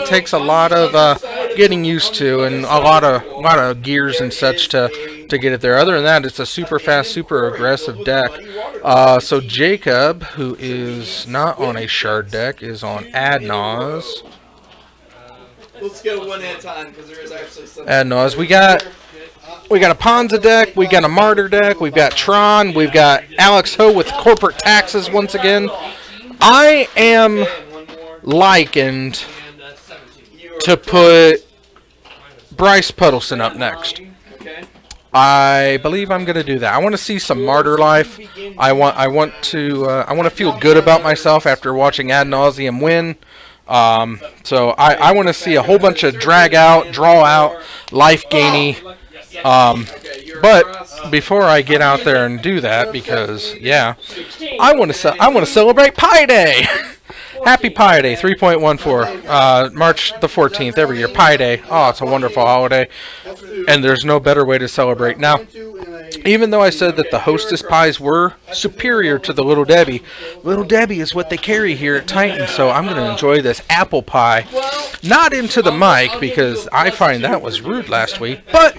takes a lot of getting used to, and a lot of gears and such to get it there. Other than that, it's a super fast, super aggressive deck. So Jacob, who is not on a shard deck, is on Adnaz. Let's go one at a time because there is actually some. Adnaz, we got a Ponza deck, we got a Martyr deck, we've got Tron, we've got Alex Ho with corporate taxes once again. I am likened to put Bryce Puddleson up next. I believe I'm going to do that. I want to see some Martyr life. I want to feel good about myself after watching Ad Nauseam win. So I want to see a whole bunch of drag out, draw out, life gainy. But before I get out there and do that, because yeah, I want to celebrate Pi Day. Happy Pi Day 3.14, March the 14th every year. Pi Day. Oh, it's a wonderful holiday, and there's no better way to celebrate. Now, even though I said that the Hostess pies were superior to the Little Debbie is what they carry here at Titan, so I'm going to enjoy this apple pie. Not into the mic, because I find that was rude last week, but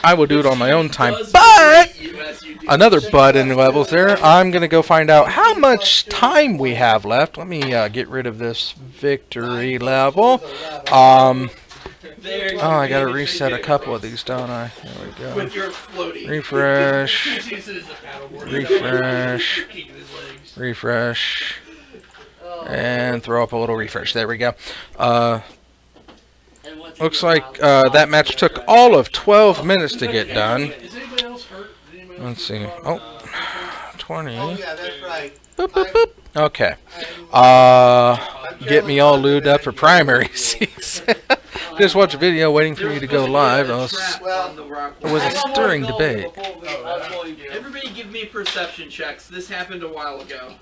I will do it on my own time. But another but in levels there. I'm going to go find out how much time we have left. Let me get rid of this victory level. Oh, I got to reset a couple of these, don't I? There we go. With your floaty. Refresh. Refresh. Refresh. And throw up a little refresh. There we go. Looks like that match took all of 12 minutes to get done. Let's see. Oh, 20. Oh, yeah, that's right. Boop, boop, boop. Okay. Get me all lubed up for primary season. Just watch a video waiting for you to go live. It was a stirring debate. Everybody give me perception checks. This happened a while ago.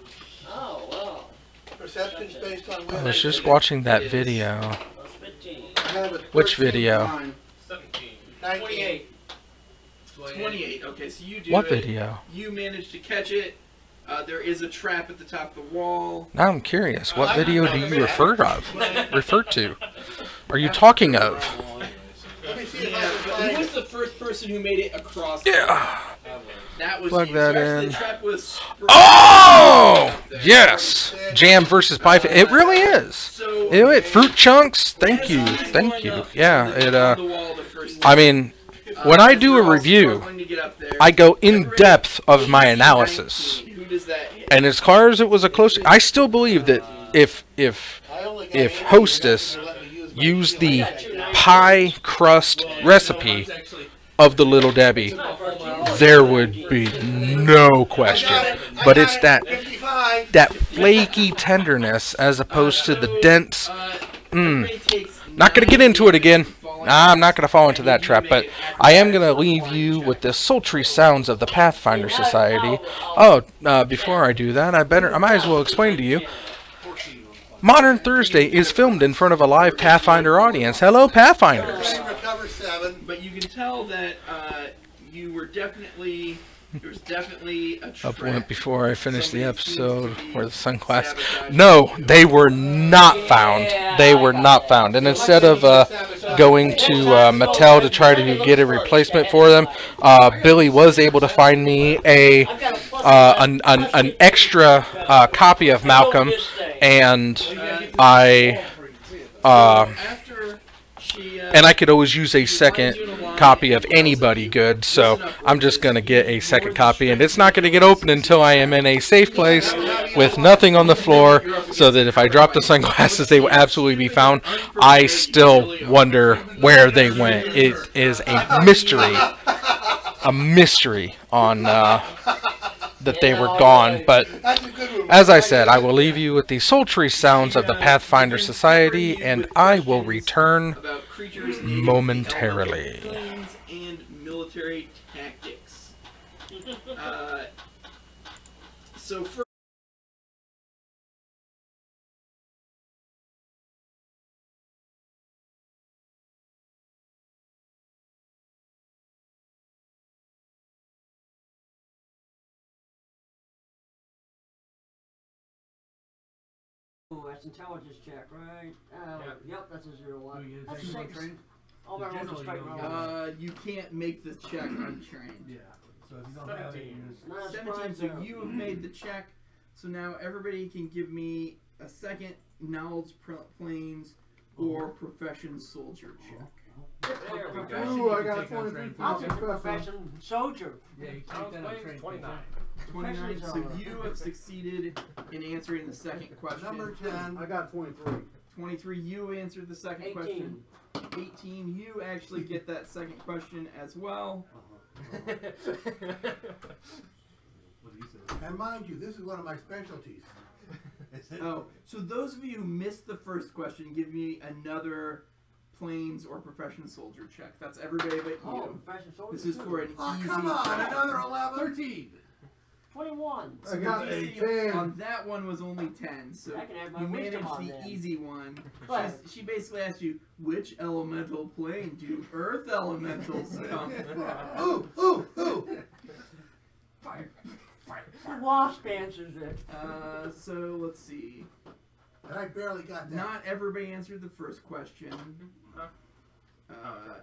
Oh, wow. Perception's based on I was just watching that video. Which video? 28. 28. Okay, so you do What it. video? You managed to catch it. There is a trap at the top of the wall. Now I'm curious. What video do you refer to? Are you talking of? Who was the first person who made it across? Yeah. That was Plug you. that So actually, in. the trap was Oh! Yes! Jam versus Pie. It really is. So Fruit chunks. Thank you. Thank you. Yeah. I mean, when I do a review, I go in depth of my analysis. And as far as it was a close, I still believe that if Hostess used the pie crust recipe of the Little Debbie, there would be no question. But it's that flaky tenderness as opposed to the dense. Not going to get into it again. I'm not going to fall into that trap, but I am going to leave you with the sultry sounds of the Pathfinder Society. Oh, before I do that, I might as well explain to you. Modern Thursday is filmed in front of a live Pathfinder audience. Hello, Pathfinders. But you can tell that you were definitely. There was definitely a trap. Up before I finished the episode where the sunglasses. No, they were not found. They were not found. And instead of going to Mattel to try to get a replacement for them, Billy was able to find me an extra copy of Malcolm, and I could always use a second copy of anybody good, so I'm just going to get a second copy, and it's not going to get open until I am in a safe place with nothing on the floor, so that if I drop the sunglasses, they will absolutely be found. I still wonder where they went. It is a mystery on that they were gone. But as I said, I will leave you with the sultry sounds of the Pathfinder Society, and I will return momentarily. Planes and military tactics. So for Ooh, that's intelligence check, right? Yep, that's a 0-1. That's a That's 6. trained? All my rolls are straight rolls. you can't make the check untrained. Yeah. So if you don't have it, you just... No, that's 17, fine, so though. you have made the check. So now everybody can give me a second knowledge planes or profession soldier check. There we go. Profession, Ooh, I you got can take on 23 trained I'll people. take the profession soldier. Yeah, you I was take that on playing trained 29. 29. So you have succeeded in answering the second question. Number 10. I got 23. 23. You answered the second 18. question. 18. You actually get that second question as well. What do you say? And mind you, this is one of my specialties. Oh, so those of you who missed the first question, give me another planes or profession soldier check. That's everybody but you. Oh, profession soldier. This is for an Oh, easy come on, check. another 11? 13! 21. I got a DC 10. on that one was only 10, so I can add my you wisdom managed on the then. easy one. Right. She basically asked you, which elemental plane do earth elementals come from? Ooh, ooh, ooh. Fire. The wasp answers it. So let's see. And I barely got that. Not everybody answered the first question.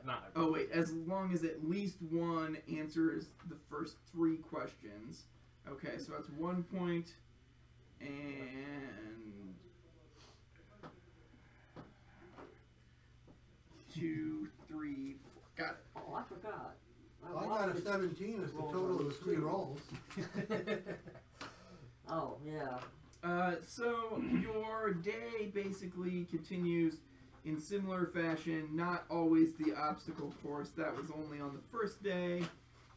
Not. Oh wait, as long as at least one answers the first 3 questions. Okay, so that's 1 point, and 2, 3, 4. Got it. Oh, I forgot. Well, I got a 17 as the total of the 3 rolls. Oh, yeah. So your day basically continues in similar fashion, not always the obstacle course. That was only on the first day.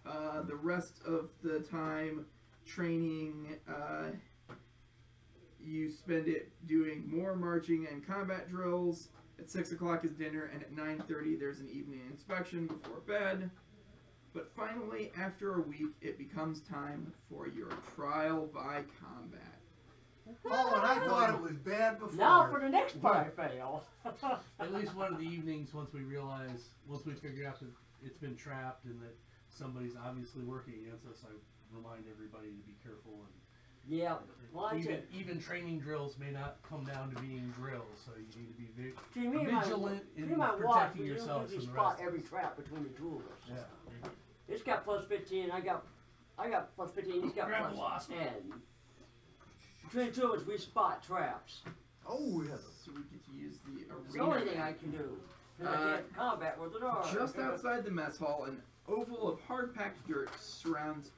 The rest of the time training, you spend it doing more marching and combat drills. At 6 o'clock is dinner, and at 9:30 there's an evening inspection before bed. But finally, after a week, it becomes time for your trial by combat. Oh, and I thought it was bad before. Now for the next part I fail. At least one of the evenings, once we figure out that it's been trapped and that somebody's obviously working against us, I remind everybody to be careful. And Yeah. Well, even training drills may not come down to being drills, so you need to be See, me and vigilant in me and my watch, protecting we yourselves usually from the spot rest. every trap between the two of us. Yeah. It's got plus 15. I got plus 15. He's got Grab the plus wasp. 10. Between the two of us, we spot traps. Oh, yeah. So we get to use the arena. It's the only thing I can do. I can't combat with it all. Just outside the mess hall, an oval of hard-packed dirt surrounds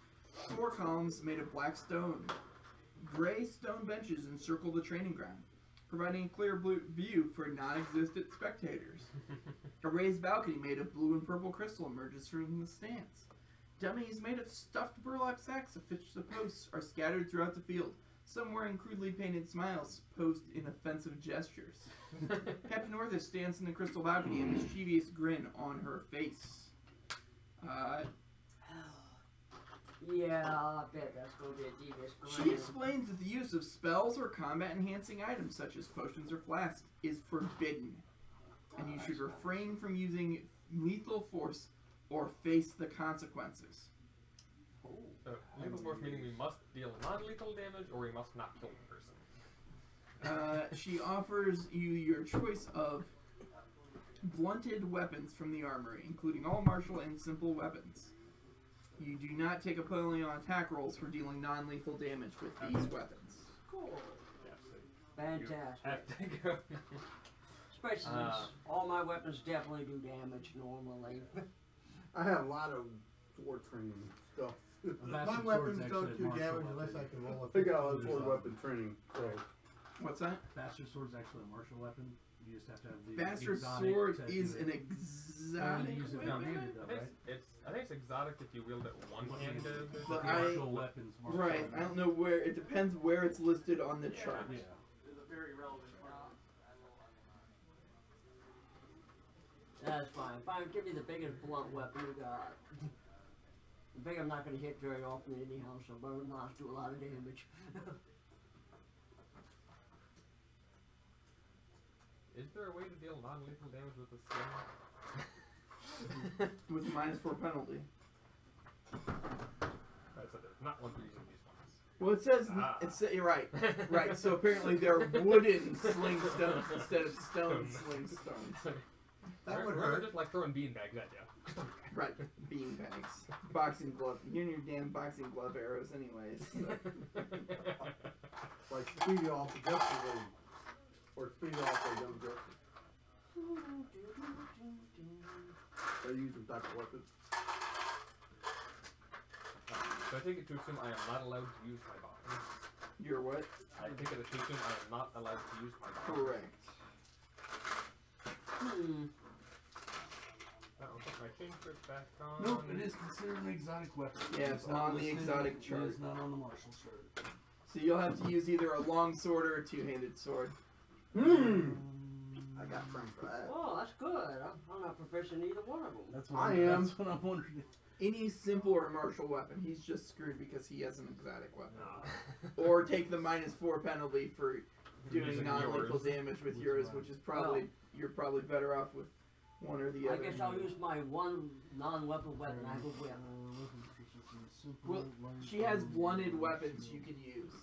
4 columns made of black stone. Gray stone benches encircle the training ground, providing a clear blue view for non-existent spectators. A raised balcony made of blue and purple crystal emerges from the stands. Dummies made of stuffed burlap sacks affixed to posts are scattered throughout the field. Some wearing crudely painted smiles post in offensive gestures. Captain Orthus stands in the crystal balcony, a mischievous grin on her face. Yeah, I bet that's going to be a devious She grind. explains that the use of spells or combat-enhancing items such as potions or flasks is forbidden, and you should refrain from using lethal force or face the consequences. Lethal force meaning we must deal non-lethal damage or we must not kill the person. She offers you your choice of blunted weapons from the armory, including all martial and simple weapons. You do not take a penalty on attack rolls for dealing non-lethal damage with these weapons. Cool. Yes, Fantastic. have to go. Especially since all my weapons definitely do damage normally. I have a lot of sword training stuff. My weapons don't do damage unless I can roll a I got a lot of 15 sword or weapon training, so. What's that? Bastard sword's actually a martial weapon. You just have to have the Bastard exotic sword to is do an it. exotic Use it weapon. one-handed, though, I think right? I think it's exotic if you wield it one-handed. But Martial weapons. Martial Right, weapons. I don't know where, it depends where it's listed on the chart. Yeah. That's fine. Fine, give me the biggest blunt weapon you got. The big I'm not going to hit very often anyhow, so bow knots do a lot of damage. Is there a way to deal non-lethal damage with a sling? With -4 penalty. Right, so there's not one for using these ones. Well, it says, you're right, right, so apparently they're wooden sling stones instead of stone sling stones. That would We're hurt. just like throwing beanbags at you. Right, beanbags. Boxing glove. You and your damn boxing glove arrows anyways. So. Like speedy off adjustable. Or speedy off they don't adjust. They use some type of weapon. So I take it to assume I am not allowed to use my bombs. You're what? I take it to assume I am not allowed to use my bombs. Correct. I'll put my fingerprint back on. Nope, it is considered an exotic weapon. Yeah, it's on the listed, exotic It chart. is not on the martial chart. So you'll have to use either a long sword or a two-handed sword. I got trained for that. Oh, that's good. I'm not proficient in either one of them. That's what I am. That's what I'm wondering. Any simple or martial weapon, he's just screwed because he has an exotic weapon. Or take the -4 penalty for doing Using non-lethal yours. damage with yours, which is probably, you're probably better off with one or the I other. guess I'll use my one non-weapon weapon I have a whip. Well, she has blunted weapons you can use.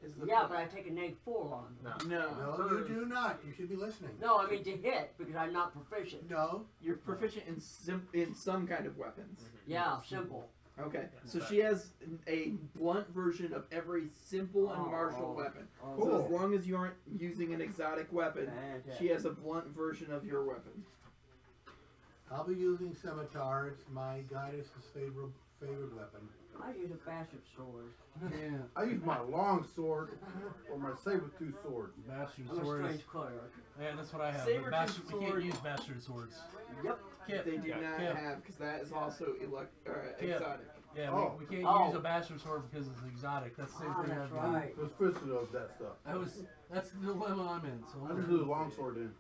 Is the Yeah, point. but I take a -4 on them. No. No, you do not. You should be listening. No, I mean to hit, because I'm not proficient. No. You're proficient in some kind of weapons. Yeah, simple. Okay, so she has a blunt version of every simple and martial weapon. Oh, So as long as you aren't using an exotic weapon, Fantastic. she has a blunt version of your weapon. I'll be using scimitar. It's my goddess's favorite weapon. I use a bastard sword. Yeah. I use my long sword or my saber-tooth sword. Bastard I'm a sword. strange cleric. Yeah, that's what I have. Saber-tooth But bastard, we sword. can't use bastard swords. Yep. Kip. They do not Kip. have, because that is also exotic. Yeah, Oh. we can't Oh. use a bastard sword because it's exotic. That's the same Ah, thing that's I've done. right. Let's fist it of that stuff. That's the dilemma I'm in. So I just do the long sword then.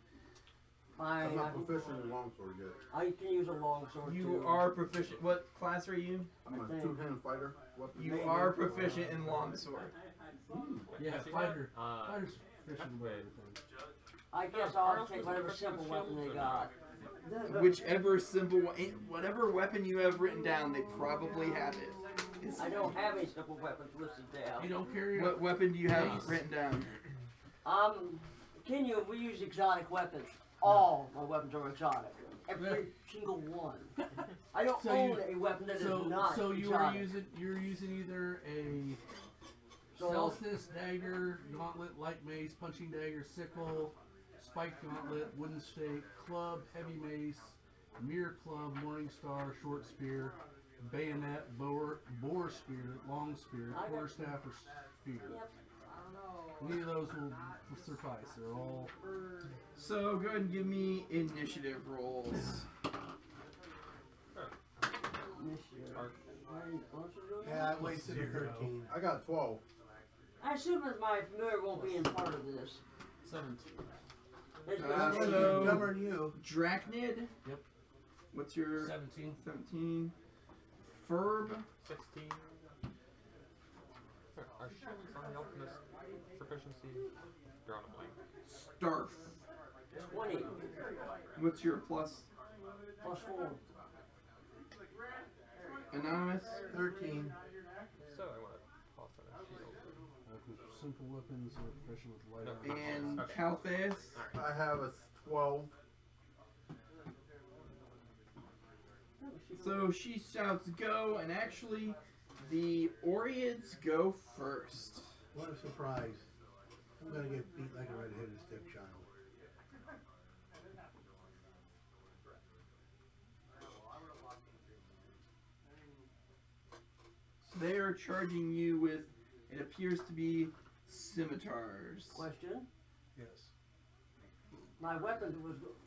I'm Fine. not proficient in long sword yet. I can use a long sword You too. are proficient. What class are you? I'm a think- two-hand fighter. Weapon. You are proficient in longsword. yeah, see fighter. that? Fighter's proficient with wait. everything. I guess I'll take whatever simple weapon they got. Whichever whatever weapon you have written down, they probably have it. It's- I don't have any simple weapons listed You down. don't carry What weapon do you have written down? We use exotic weapons. All my weapons are exotic. Every single one. I don't So own you- a weapon that is not So you are exotic. you're using either a So- Celestis dagger, gauntlet, light mace, punching dagger, sickle, spike gauntlet, wooden stake, club, heavy mace, mirror club, morning star, short spear, bayonet, boar spear, long spear, quarterstaff, or spear. Yep. I don't know. Any of those will suffice. They're all. So go ahead and give me initiative rolls. Yeah, I wasted a 13. I got 12. I assume that my familiar won't be in part of this. 17. It's Uh, just- so- Dumber than you. Drachnid. Yep. What's your 17. 17? Ferb. 16. Are shields on the alchemist proficiency? They're on a blank. Starf. 20 What's your plus? plus 4. Anonymous. 13. So I want to toss on a shield. Simple weapons are proficient with light armor. And Caltheus. I have a 12. So she shouts go, and actually the Oriads go first. What a surprise. I'm gonna get beat like a red-headed stepchild. are charging you with, it appears to be scimitars. Question. Yes. My weapon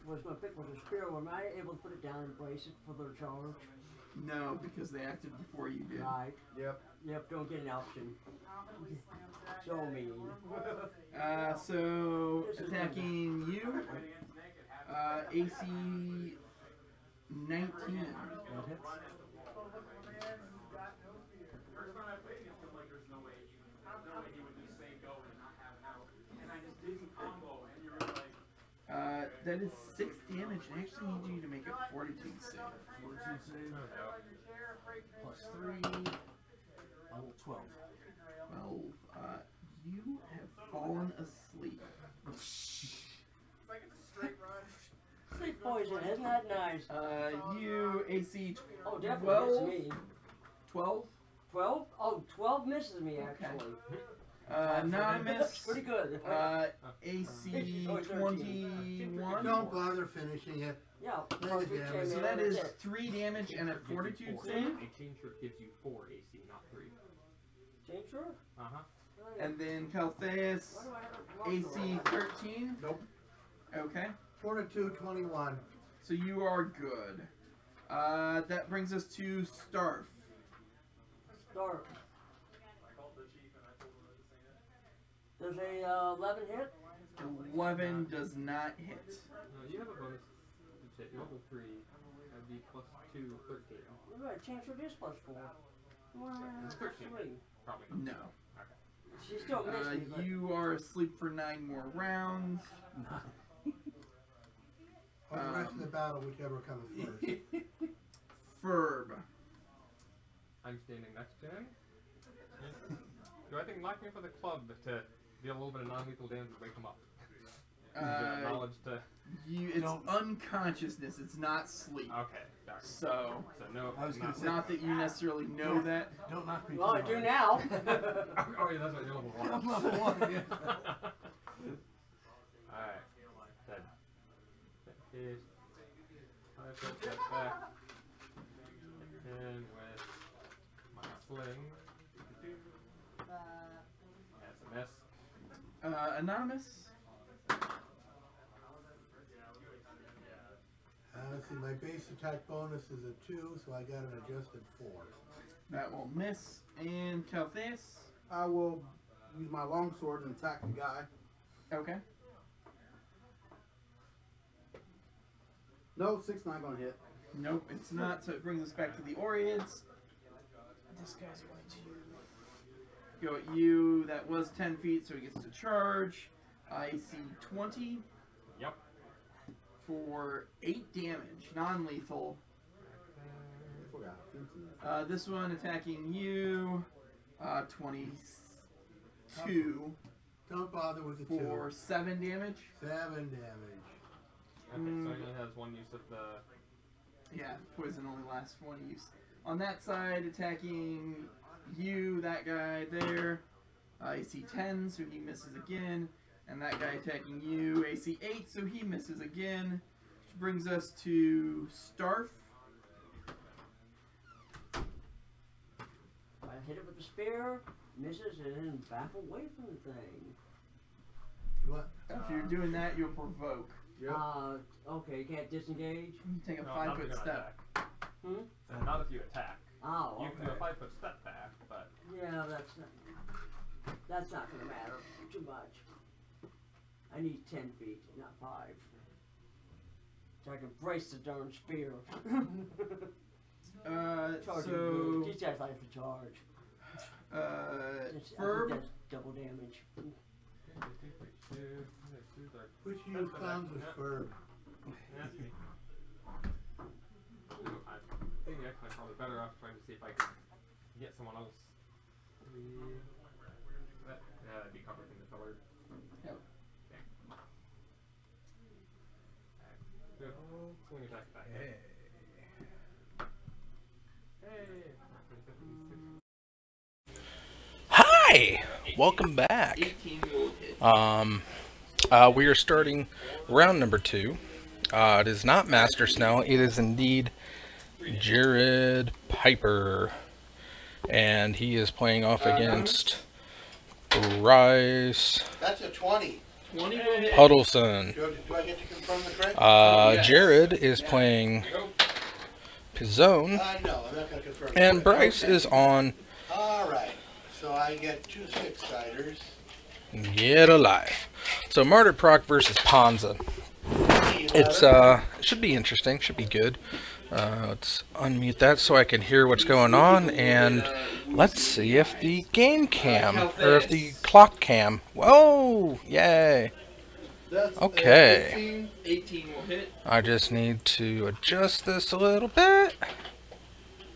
was going to pick with a spear. Am I able to put it down and brace it for their charge? No, because they acted before you did. Right. Yep. Yep, don't get an option. So mean. So attacking you, AC 19. That hits. That is 6 damage, and I actually need you to make a fortitude save. Fortitude save. Plus 3. Oh, 12. 12. You have fallen asleep. Sleep poison, isn't that nice? You AC Oh, definitely hits me. 12. 12? Oh, 12 misses me, actually. Anonymous. That's pretty good. AC 21. Don't bother finishing it. Yeah. Negative damage. So that is 3 damage and a fortitude save. A chain shirt gives you 4 AC, not 3. Chain sure? Uh-huh. And then Caltheus, AC 13. Nope. Okay. Fortitude 21. So you are good. That brings us to Starf. Start. Does a 11 hit? 11 does not hit. No, you have a bonus to hit. Level 3. That'd be plus 2, 13. Right, chance for this plus 4. Well, It's plus 13. 3. Probably. No. She still missed me, but... You are asleep for 9 more rounds. Or the rest of the battle, whichever comes first. Ferb. I'm standing next to him. Do I think knocking for the club to deal a little bit of non-lethal damage to wake him up? Knowledge to... It's unconsciousness, it's not sleep. Okay, darn. So no, I was gonna say, not that you necessarily know that. don't knock me Well, I too do hard. now. Oh yeah, that's right, you're level 1. I'm level 1 again. Alright. Dead. Hit. 5 foot step back. And with my sling. That's a miss. Anonymous. Let's see, my base attack bonus is a 2, so I got an adjusted 4. That will miss. And Caltheus. I will use my longsword and attack the guy. Okay. No, 6 not gonna hit. Nope, it's not. So it brings us back to the Oriads. This guy's going to go at you. That was 10 feet, so he gets to charge. AC 20. Yep. For 8 damage, non-lethal. Forgot. This one attacking you. 22 Don't bother with the for 2. 7 damage. 7 damage. Okay, so he only has 1 use of the... Yeah, poison only lasts 1 use. On that side, attacking you, that guy there. AC 10, so he misses again. And that guy attacking you, AC 8, so he misses again. Which brings us to Starf. I hit it with the spear, misses, and then back away from the thing. What? If you're doing that, you'll provoke. Yep. Okay, you can't disengage? You take a No, 5 not if foot you're gonna step. attack. Hmm? Not if you attack. Oh, You okay. can do a 5 foot step back, but... Yeah, that's not gonna matter too much. I need 10 feet, not 5. So I can brace the darn spear. Charging So, move. These guys like to charge. I think Ferb. that's double damage. Which of you clowns was Ferb? I think actually I'm probably better off trying to see if I can get someone else. Yeah, that'd be covered in the color. Yep. Good. Swing attack back. Hey. Hi! Welcome back. 18 will hit. We are starting round number 2. It is not Master Snow, it is indeed Jared Piper. And he is playing off against Bryce That's a 20. 20 will hit. Puddleson. Do I get to confirm the crit? Yes. Jared is playing Pizzone. No, I'm not going to confirm the And crit. Bryce is on Alright, so I get 2 6-siders. Get Alive. So Martyr Proc versus Ponza. It's should be interesting, should be good. Let's unmute that so I can hear what's going on, and let's see if the game cam, or if the clock cam. Whoa! Yay! That's Okay. 18 will hit. I just need to adjust this a little bit.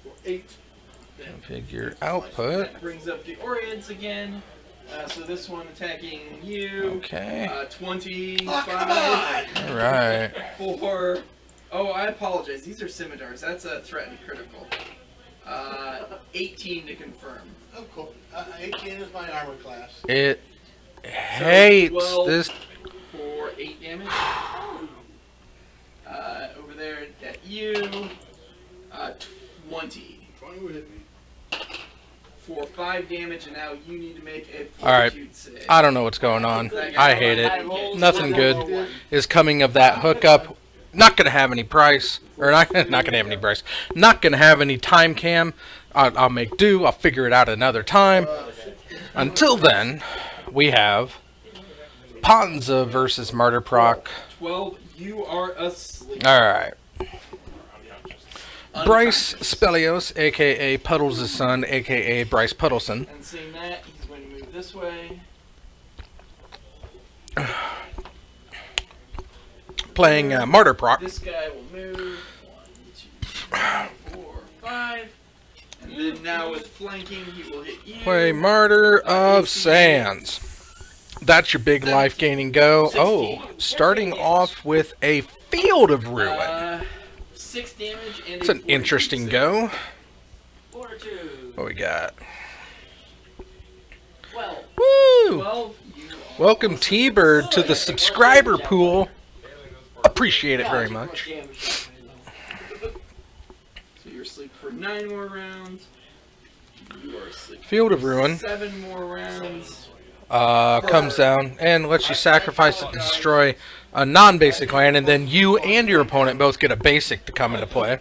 For 8. Configure output. That brings up the Orients again. So this one attacking you. Okay. 25. Oh, come on! Alright. For... Oh, I apologize. These are scimitars. That's a threatened critical. 18 to confirm. Oh, cool. 18 is my armor class. It hates 12 this. For 8 damage. Over there at you. 20. 20 would hit me. For 5 damage, and now you need to make a Alright. fortitude save. I don't know what's going on. I hate it. Nothing good is coming of that hookup. Not gonna have any price, or not gonna have any price. Not gonna have any time cam. I'll make do. I'll figure it out another time. Until then, we have Ponza versus Martyr Proc. 12. You are asleep. All right. Bryce Spelios, aka Puddles' son, aka Bryce Puddleson. And seeing that, he's going to move this way. Playing Martyr Proc. This guy will move. 1, 2, 3, 4, 5. And then now with flanking, he will hit you. Play Martyr of Sands. That's your big life gaining go. Oh, starting off with a Field of Ruin. 6 damage and It's an interesting go. Fortitude. What we got? 12. Woo! 12. Welcome T-Bird to the subscriber pool. Appreciate it very much. So you're asleep for 9 more rounds. You are asleep Field of for Ruin. 7 more rounds. Comes down and lets you sacrifice it to destroy a non-basic land, and then you and your opponent both get a basic to come into play.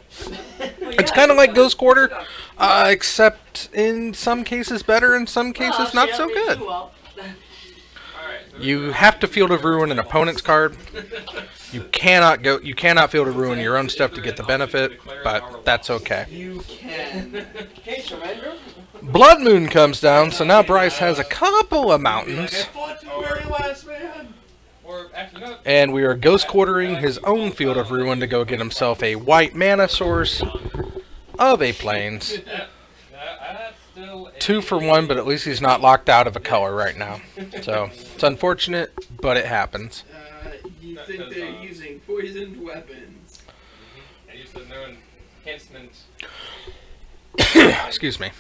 It's kind of like Ghost Quarter, except in some cases better, in some cases not so good. You have to Field of Ruin an opponent's card. You cannot Field of Ruin your own stuff to get the benefit, but that's okay. You can. Okay, surrender. Blood Moon comes down, so now Bryce has a couple of mountains. And we are Ghost Quartering his own Field of Ruin to go get himself a white mana source of a Plains. 2 for 1, but at least he's not locked out of a color right now. So, it's unfortunate, but it happens. You think they're using poisoned weapons. I used to know enhancement. Excuse me.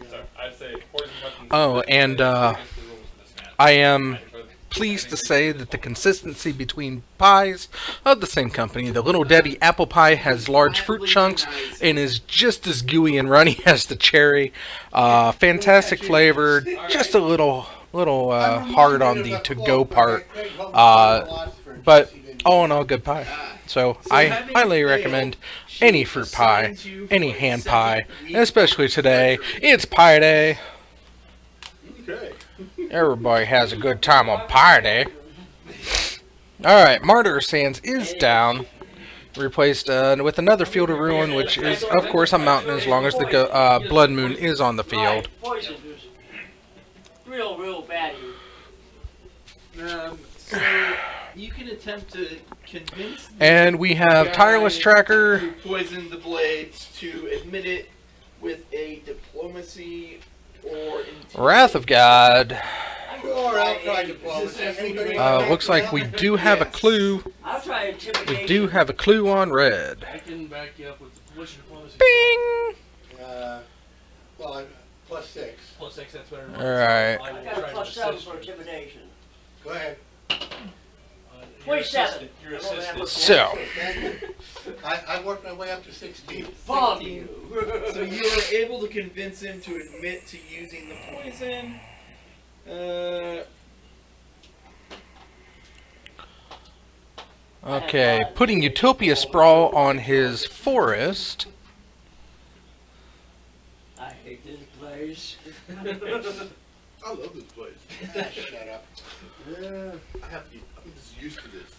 So I'd say poison weapons. Oh, and I am pleased to say that the consistency between pies of the same company, the Little Debbie apple pie has large fruit chunks and is just as gooey and runny as the cherry. Fantastic flavor, just a little hard on the to-go part, but all in all, good pie. So I highly recommend any fruit pie, any hand pie, and especially today. It's Pie Day. Okay. Everybody has a good time on Pie Day. Alright, Martyr of Sands is down. Replaced with another Field of Ruin, which is, of course, a mountain as long as the Blood Moon is on the field. Poison is real bad. So you can attempt to convince And we have Tireless Tracker. who poisoned the blades to admit it with a diplomacy or Wrath of God. Sure, I'll try diplomacy. Anybody Looks like we do have a clue. I'll try intimidation. We do have a clue on red. I can back you up with what's your diplomacy? Bing! well, I'm +6. +6, that's better. Alright. I got a +7 for intimidation. Go ahead. 27. You're assistant. So, I worked my way up to 16. Fuck you. So you were able to convince him to admit to using the poison. okay, putting Utopia Sprawl on his forest. I hate this place. I love this place. Shut up. I'm just used to this.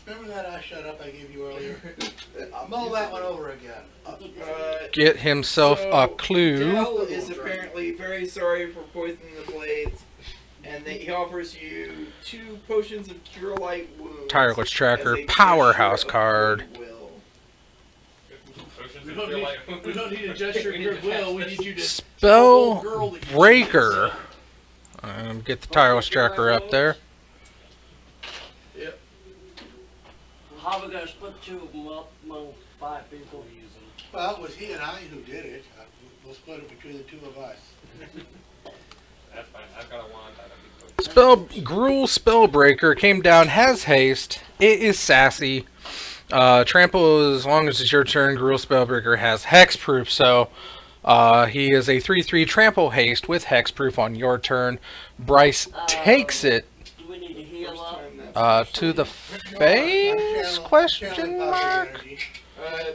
Remember that shut up I gave you earlier? Mull that one over again. Get himself a clue. Dell is apparently very sorry for poisoning the blades, and he offers you 2 potions of Cure Light Wounds. Tireless Tracker, as a Powerhouse gesture of card. goodwill. We don't need a gesture of goodwill. We need you to Spell Breaker. Get the Tireless Tracker up there. Yep. How are we gonna split 2 of them up among 5 people? Well, it was he and I who did it. We'll split it between the 2 of us. That's fine. I've got a wand. Gruul Spellbreaker came down, has haste. It is sassy. Trample, as long as it's your turn. Gruul Spellbreaker has hexproof, so he is a 3/3 trample haste with hexproof on your turn. Bryce takes it Do we need to heal up? to the face? Question mark?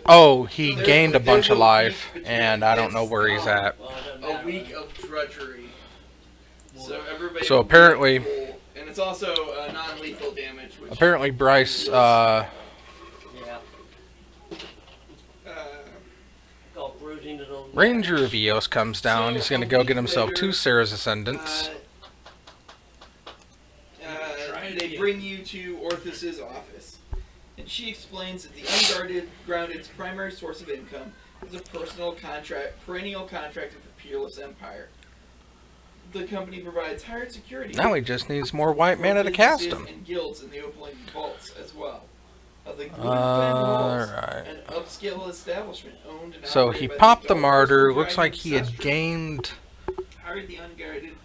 Oh, he gained a bunch of life, and I don't know where he's at. Well, it doesn't A matter. week of drudgery. So everybody. So apparently, and it's also non-lethal damage. Which, apparently Bryce, Yeah. Got bruising to the Ranger of Eos comes down. He's going to go get himself 2 Sarah's Ascendants. They bring you to Orthus's office, and she explains that the Unguarded Grounded's primary source of income is a perennial contract with the Peerless Empire. The company provides hired security. Now he just needs more white mana to cast him. And guilds in the opening vaults as well. Of the Halls, Alright. an upscale establishment owned and So operated he by the popped the Dark Martyr. Dragon Looks like he had Sestri. gained Hired the Unguarded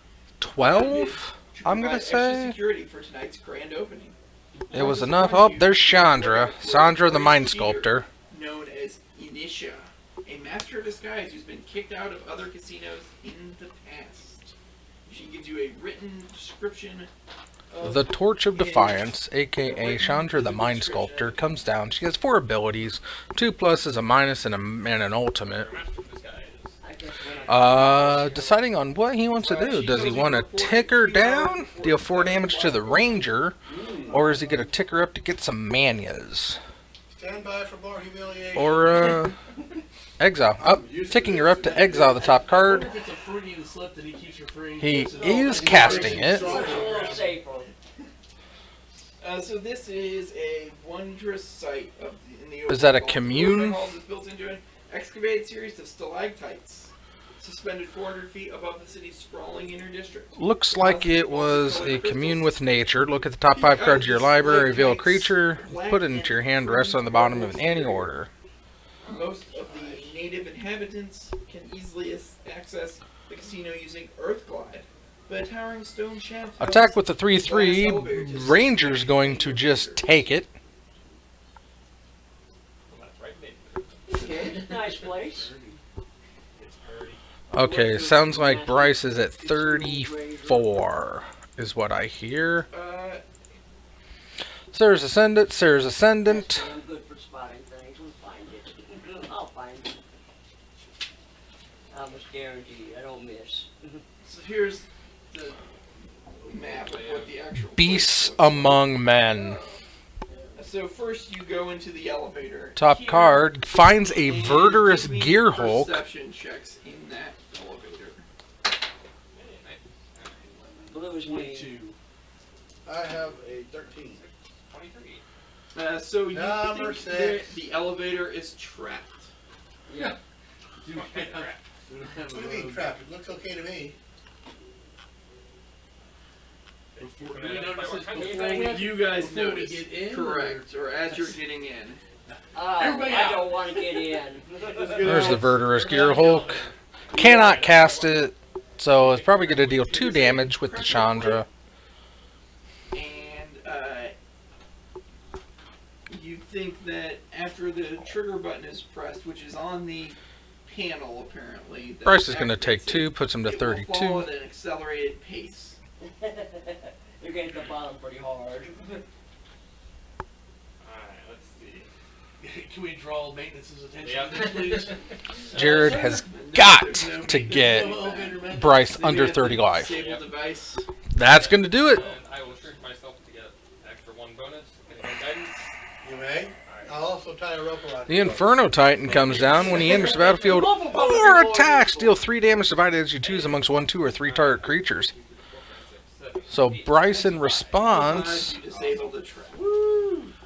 12, I'm provide going to extra say. security for tonight's grand opening. It was enough. Oh, there's Chandra. Chandra the Mind Sculptor. Known as Inisha, a master of disguise who's been kicked out of other casinos in the past. She gives you a written description of The Torch of Defiance, aka Chandra the Mind Sculptor, comes down. She has 4 abilities, 2 pluses, a minus, and an ultimate. Deciding on what he wants to do. Does he want to tick her down, deal 4 damage to the Ranger, or is he going to tick her up to get some manias? Stand by for more humiliation. Or, exile. Up, ticking her up to exile the top card. If it's a Freudian slip that he keeps referring He to. is casting it. It's a little safer. So this is a wondrous sight of in the Is that a open vault. commune? The open vault is built into an excavated series of stalactites, suspended 400 feet above the city's sprawling inner district. Looks like it was a commune with nature. Look at the top 5 cards of your library, reveal a creature, put it into your hand, rest on the bottom of any order. Most of the native inhabitants can easily access the casino using Earthglide, but a towering stone shaft. Attack with the 3/3. Ranger's going to just take it. Nice place. Okay, sounds like Bryce is at 34, is what I hear. Sarah's Ascendant, Sarah's Ascendant. I'm good for spotting things. We'll find it. I'll find it. I almost guarantee I don't miss. So here's the map of what the actual Beasts place looks Among Men. like. So first you go into the elevator. Top Here, card finds a and Verdurous give me Gear Hulk. Perception checks in that elevator. Blue's me. 22. I have a 13. 23. So you Number think 6. the elevator is trapped. Yeah. What do you mean trapped? It looks okay to me. Do we notice this Anything? before we You guys before we notice, get in, correct, or as you're getting in. I don't want to get in. There's the Verdurous Gear Hulk. Cannot cast it, so it's probably going to deal 2 damage with the Chandra. And think that after the trigger button is pressed, which is on the panel apparently, that Bryce is going to take activates 2, puts him to it will 32. fall at an accelerated pace. You're getting the bottom pretty hard. Alright, let's see. Can we draw maintenance's attention to this, please? Jared has got to get Bryce So we under have to 30 life. disable device. That's going to do it. And I will shrink myself to get an extra 1 bonus. Anything guidance? You may. I'll also tie a rope around The you. Inferno Titan comes down when he enters the battlefield or attacks. Deal 3 damage divided as you choose amongst 1, 2, or 3 target creatures. So Bryce in response. You disable the trap.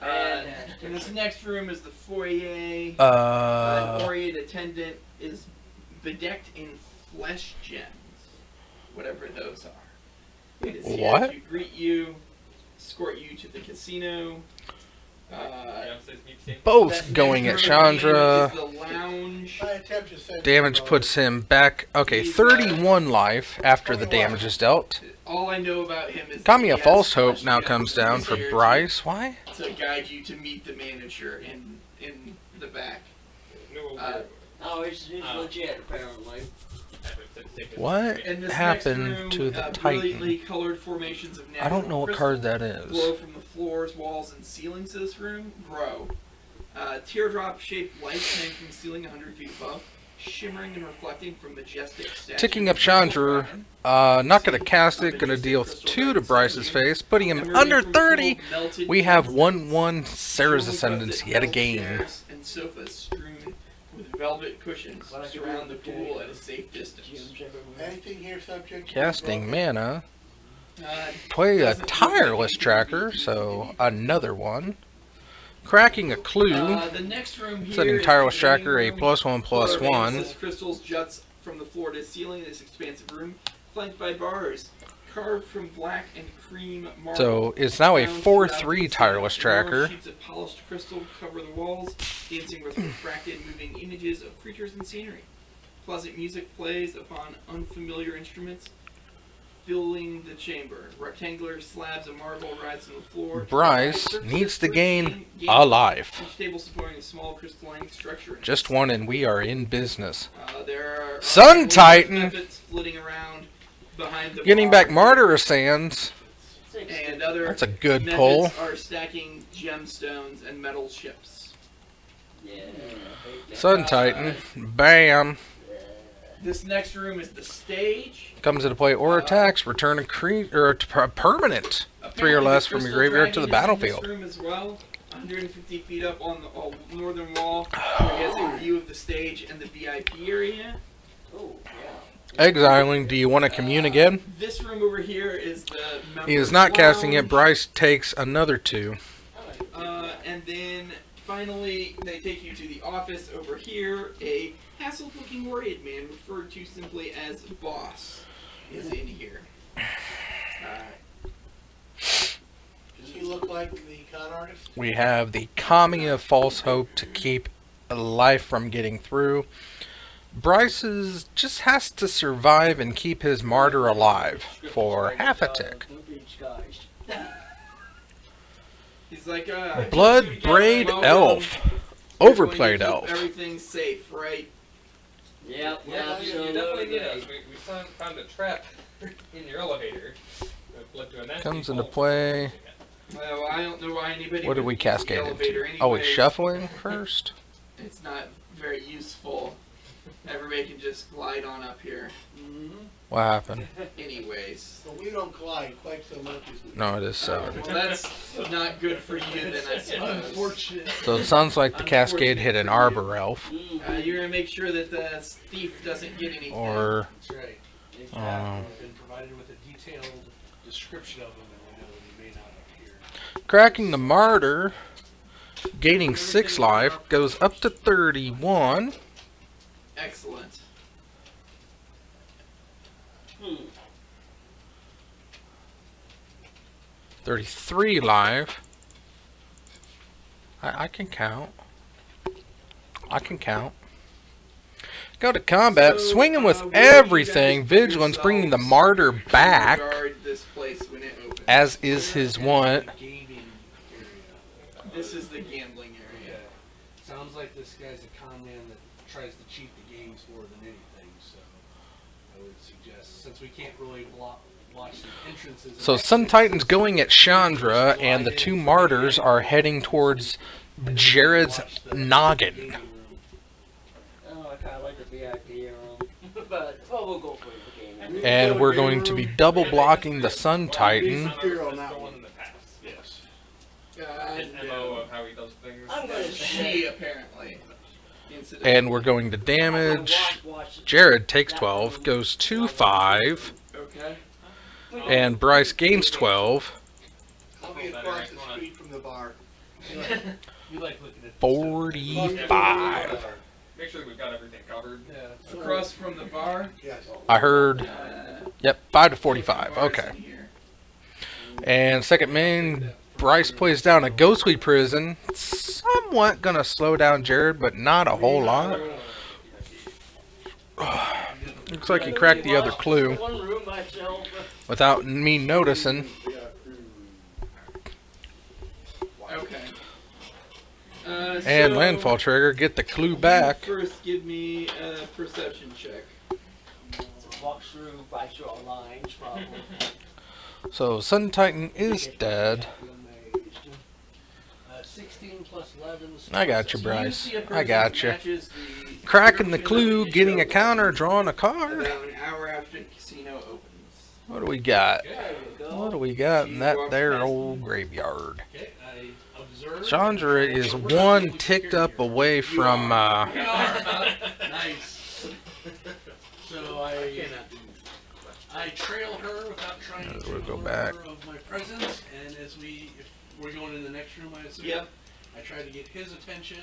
And this next room is the foyer. Foyer attendant is bedecked in flesh gems, whatever those are. It is here What? to greet you, escort you to the casino. Both That going at next room Chandra. is the lounge. My attempt to send Damage you puts him back. Okay, 31 life after the damage is dealt. All I know about him is Kamiya he has False Hope flesh now gems. comes down He's for there Bryce. Why? to guide you to meet the manager in the back. Oh, it's legit, apparently. What In this happened next room, to the brilliantly Titan? colored formations of I don't know what natural card that crystal is. Glow from the floors, walls, and ceilings of this room. Grow. Teardrop-shaped lights hang from the ceiling 100 feet above, shimmering and reflecting from majestic statues. Ticking up Chandra. Not going to cast it. Going to deal 2 to Bryce's face, putting him under 30. We have 1-1 Sarah's Ascendance yet again. Chairs and sofas strewn with velvet cushions surround the pool at a safe distance. anything here subject to Casting mana. Uh, Play a doesn't look tireless like tracker, so another one. Cracking a clue. The next room here Setting is tireless the tracker a gaming room. +1/+1. This crystals juts from the floor to ceiling in this expansive room, flanked by bars carved from black and cream marble. So it's now a Found 4/3 throughout the tireless ceiling. Large tracker. Sheets of polished crystal cover the walls, dancing with refracted moving images of creatures and scenery. Pleasant music plays upon unfamiliar instruments, filling the chamber. Rectangular slabs of marble rise on the floor. Bryce needs to gain a life. Each table supporting a small crystalline structure. Just one and we are in business. There are Sun Titan methods flitting around behind the getting bar, back Martyr Sands. and other That's a good methods pull. are stacking gemstones and metal chips. Yeah. Sun Titan. Bam. This next room is the stage. Comes into play or attacks. Return a permanent 3 or less from your graveyard to the battlefield. This room as well, 150 feet up on the northern wall, where he has a view of the stage and the VIP area. Oh, yeah. Exiling. Do you want to commune again? This room over here is the He is members' not casting it. lounge. Bryce takes another 2. And then finally, they take you to the office over here. A hassled-looking worried man, referred to simply as Boss, is in here. Does he look like the con artist? We have the Kamiya False Hope to keep a life from getting through. Bryce's just has to survive and keep his martyr alive for half a tick. He's like a Blood Braid Elf. Overplayed elf. Everything's safe, right? Yep, Yeah, you definitely did us. We found a trap in your elevator. That led to a nasty Comes into fall. play. Well, I don't know why anybody. What did would we use the cascade elevator into? Oh, it's anyways. shuffling first? It's not very useful. Everybody can just glide on up here. What happened? Anyways. But we don't collide quite so much as we No, it is 7. Well, that's not good for you then, I suppose. Unfortunate. So it sounds like the Cascade hit an Arbor Elf. You're gonna make sure that the thief doesn't get anything. Or... That's right. Um, I've been provided with a detailed description of them, and we know that he may not appear. Cracking the Martyr. Gaining 6 life. Goes up to 31. Excellent. 33 live. I can count. I can count. Go to combat, So, swinging with where do you everything. guys Vigilance, bringing the yourselves martyr back, Guard this place when it opens. as is his want. Gaming area. This is the gambling like this guy's a con man that tries to cheat the games more than anything. So I would suggest, since we can't really watch the entrances. So Sun Titan's going at Chandra, and the two martyrs are heading towards Jared's noggin. Oh, I kind of like the VIP room, but well, we'll go for the game. And we're going to be double blocking the Sun Titan. I'm gonna She apparently. And we're going to damage. Jared takes 12, goes to 5. Okay. And Bryce gains 12. I'll be across the street from the bar. You like looking at 45. Make sure we've got everything covered. Yeah. Across from the bar. Yes. I heard. Yep, 5 to 45. Okay. And second main, Bryce plays down a Ghostly Prison. Somewhat gonna slow down Jared, but not a whole lot. Looks like he cracked the other clue without me noticing. Okay. And Landfall Trigger get the clue back. First, give me a perception check. walk through by shore lines, probably. So Sun Titan is dead. 16 plus 11. I got you, Bryce. You see a person I got you. matches the Cracking the description clue, of the getting a show counter, drawing a card. About an hour after the casino opens. What do we got? There you go. What do we got in that there old graveyard? Okay, I observe. Chandra is one ticked up away from, Nice. So I trail her without trying to We'll go alert back. her of my presence, and if we're going in the next room, I assume. Yep. I try to get his attention,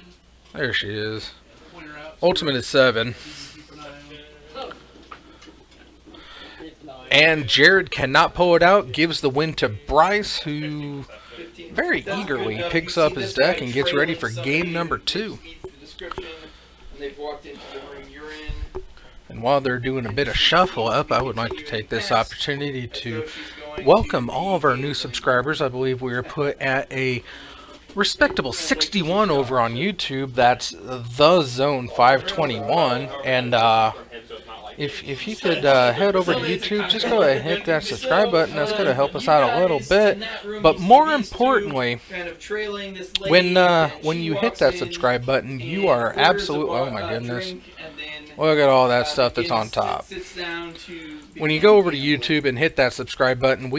there she is. point her out. Ultimate is 7. Keep an eye on. And Jared cannot pull it out, gives the win to Bryce, who 15. very That's eagerly good enough. picks You up see his this deck guy and gets ready for trailing game somebody number who 2. meets the description, and they've walked into the room you're in. And while they're doing a bit of shuffle up, I would like to take this opportunity to welcome all of our new subscribers. I believe we are put at a respectable 61 over on YouTube. That's The Zone 521. And if you could head over to YouTube, just go ahead and hit that subscribe button. That's going to help us out a little bit. But more importantly, when you hit that subscribe button, you are absolutely, oh my goodness, look at all that stuff that's on top. When you go over to YouTube and hit that subscribe button,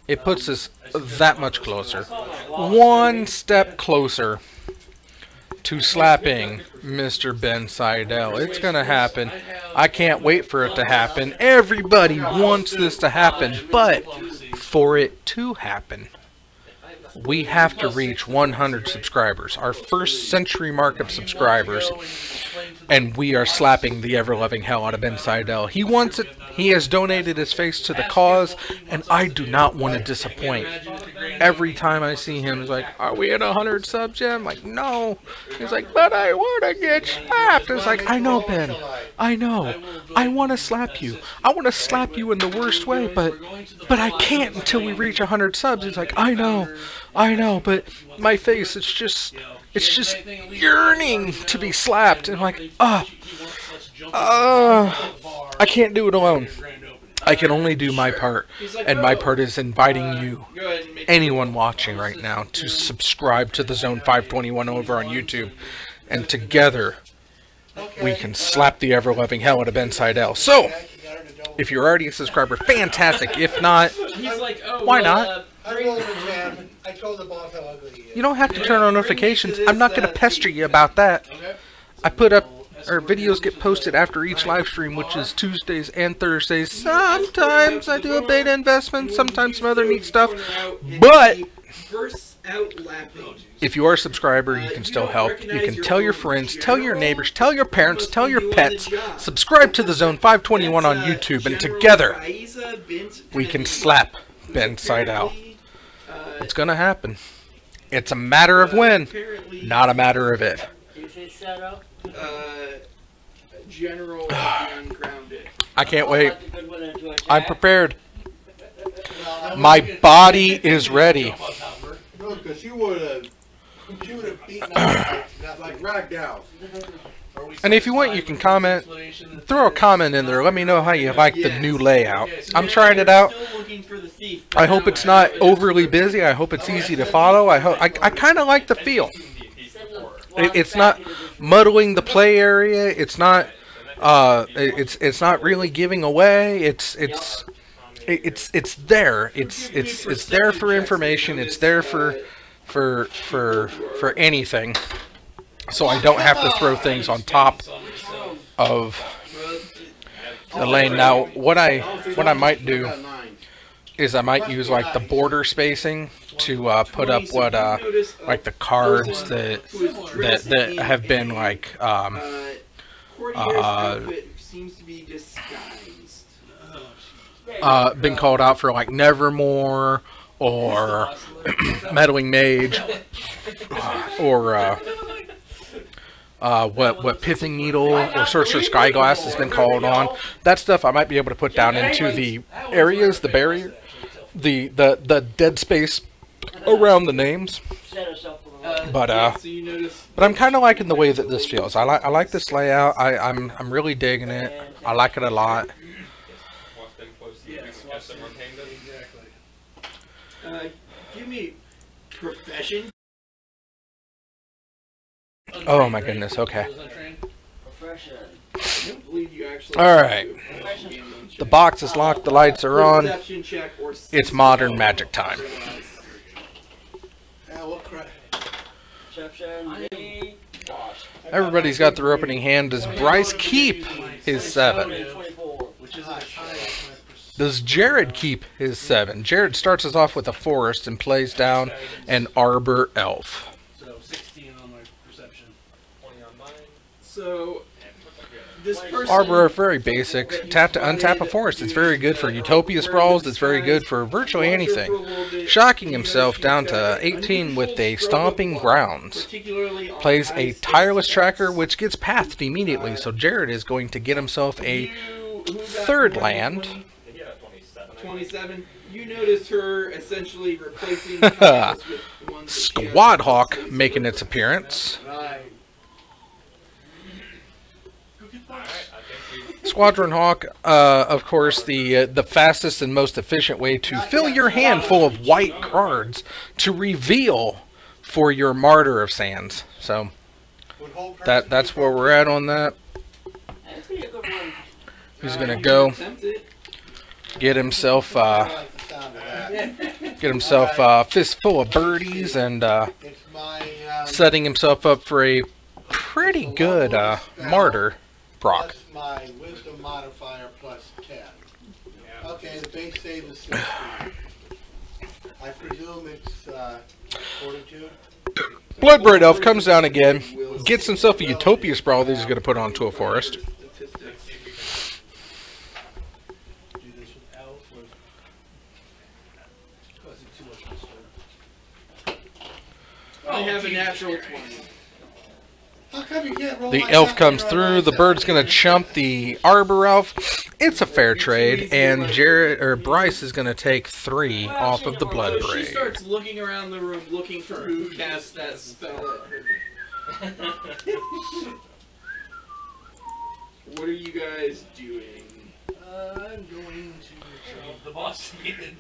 it puts us that much closer. One step closer to slapping Mr. Ben Seidel. It's going to happen. I can't wait for it to happen. Everybody wants this to happen, but for it to happen, we have to reach 100 subscribers, our first century mark of subscribers, and we are slapping the ever-loving hell out of Ben Seidel. He wants it. He has donated his face to the cause, and I do not want to disappoint. Every time I see him, he's like, are we at 100 subs yet? I'm like, no. He's like, but I want to get slapped. It's like, I know, Ben. I know. I want to slap you. I want to slap you in the worst way, but I can't until we reach 100 subs. He's like, I know, but my face, it's just yearning to be slapped. And I'm like, I can't do it alone. I can only do my part, and my part is inviting you, anyone watching right now, to subscribe to the Zone 521 over on YouTube, and together we can slap the ever-loving hell out of Ben Seidel. So, if you're already a subscriber, fantastic. If not, why not? I rolled an exam. I told the boss how ugly he is. You don't have to turn on notifications. I'm not going to pester you about that. I put up, or videos get posted after each live stream, which is Tuesdays and Thursdays. Sometimes I do a beta investment, sometimes some other neat stuff. But if you are a subscriber, you can still help. You can tell your friends, tell your neighbors, tell your parents, tell your pets. Subscribe to the Zone 521 on YouTube, and together we can slap Ben Seidel. It's gonna happen. It's a matter of when, not a matter of if. General Ungrounded. I can't wait. I'm prepared. My body is ready. No, because she would have beaten up. Like ragdolls. And if you want, you can comment, throw a comment in there. Let me know how you like the new layout. I'm trying it out. I hope it's not overly busy. I hope it's easy to follow. I kind of like the feel. It's not muddling the play area. It's not it's not really giving away. It's there. It's there for information. It's there for anything. So I don't have to throw things on top of the lane. Now, what I might do is I might use like the border spacing to put up what like the cards that have been like been called out for, like Nevermore or Meddling Mage or what Pithing Needle or Sorcerer's Skyglass has been called on. That stuff I might be able to put down into the areas, the barrier, the dead space around the names. But I'm kind of liking the way that this feels. I like this layout. I'm really digging it. I like it a lot. Give me profession. Oh my goodness, okay. Alright. The box is locked, the lights are on. It's modern magic time. Everybody's got their opening hand. Does Bryce keep his 7? Does Jared keep his 7? Jared starts us off with a forest and plays down an arbor elf. So 16 on my perception. 20 on mine. So this person, Arbor are very basic. Tap to untap a forest. It's very good for Utopia Sprawls. It's very good for virtually anything. Shocking himself down to 18 with a Stomping Grounds. Plays a Tireless Tracker, which gets pathed immediately. So Jared is going to get himself a 3rd land. 27. You notice her essentially replacing the ones Squad Hawk making its appearance. Squadron Hawk, of course, the fastest and most efficient way to fill your hand full of white cards to reveal for your Martyr of Sands. So that's where we're at on that. He's gonna go get himself fistful of birdies and setting himself up for a pretty good Martyr proc. That's my wisdom modifier plus 10. Okay, the base save is 16. I presume it's fortitude. Bloodbraid Elf comes down again, gets himself a Utopia Sprawl that he's going to put onto a forest. I have a natural 20. How come you can't roll The my elf shotgun comes on through, the myself? bird's going to chump the Arbor Elf. It's a fair trade, and Bryce is going to take 3 off of the So she Bloodbraid. starts looking around the room looking for who cast that spell at her. What are you guys doing? I'm going to the boss needed.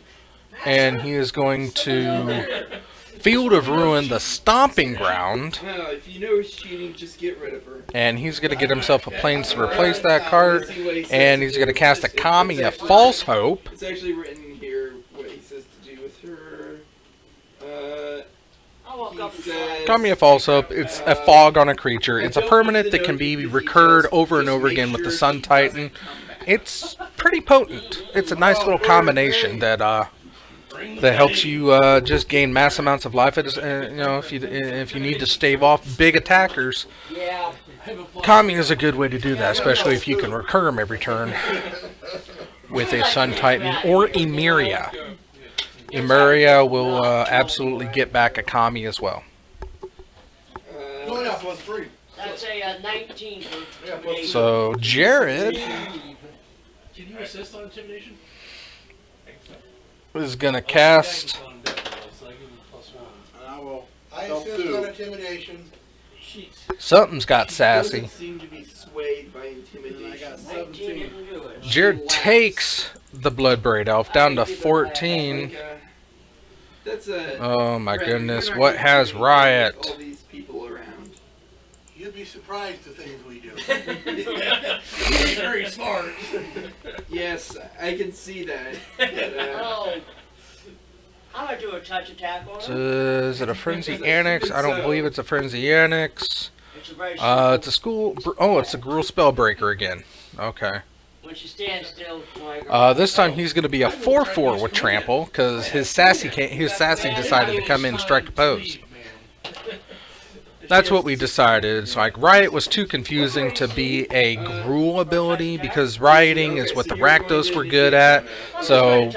And he is going to Field of Ruin, the Stomping Ground. Well, if you know he's cheating, just get rid of her. And he's going to get himself a Plains to replace that card. And he's going to cast a Kami of False Hope. It's actually written here what he says to do with her. He says, Kami of False Hope, it's a fog on a creature. It's a permanent that can be recurred over and over again with the Sun Titan. It's pretty potent. It's a nice little combination that helps you just gain mass amounts of life. You know, if you need to stave off big attackers, Kami is a good way to do that, especially if you can recur them every turn with a Sun Titan or Emeria. Emeria will absolutely get back a Kami as well. Oh yeah, plus 3. That's a 19 for intimidation. So Jared Can you assist on intimidation? is going to cast. And I will I help assist on too. intimidation. Something's got sassy. Doesn't seem to be swayed by intimidation. I got 17. Jared takes the Bloodbraid Elf down to 14. That's a. Oh my goodness, what has Riot? All these people around. You'd be surprised the things we do. He's very smart. Yes, I can see that. But, Oh. I'm gonna do a touch attack on him. Is it a Frenzy Annex? I don't believe it's a Frenzy Annex. It's a very It's a school. Oh, it's a Gruul Spellbreaker again. Okay. when she stands still. This time he's going to be a 4/4 with Trample because his sassy decided to come in and strike a pose. That's what we decided. It's like Riot was too confusing to be a Gruul ability because rioting is what the Rakdos were good at. So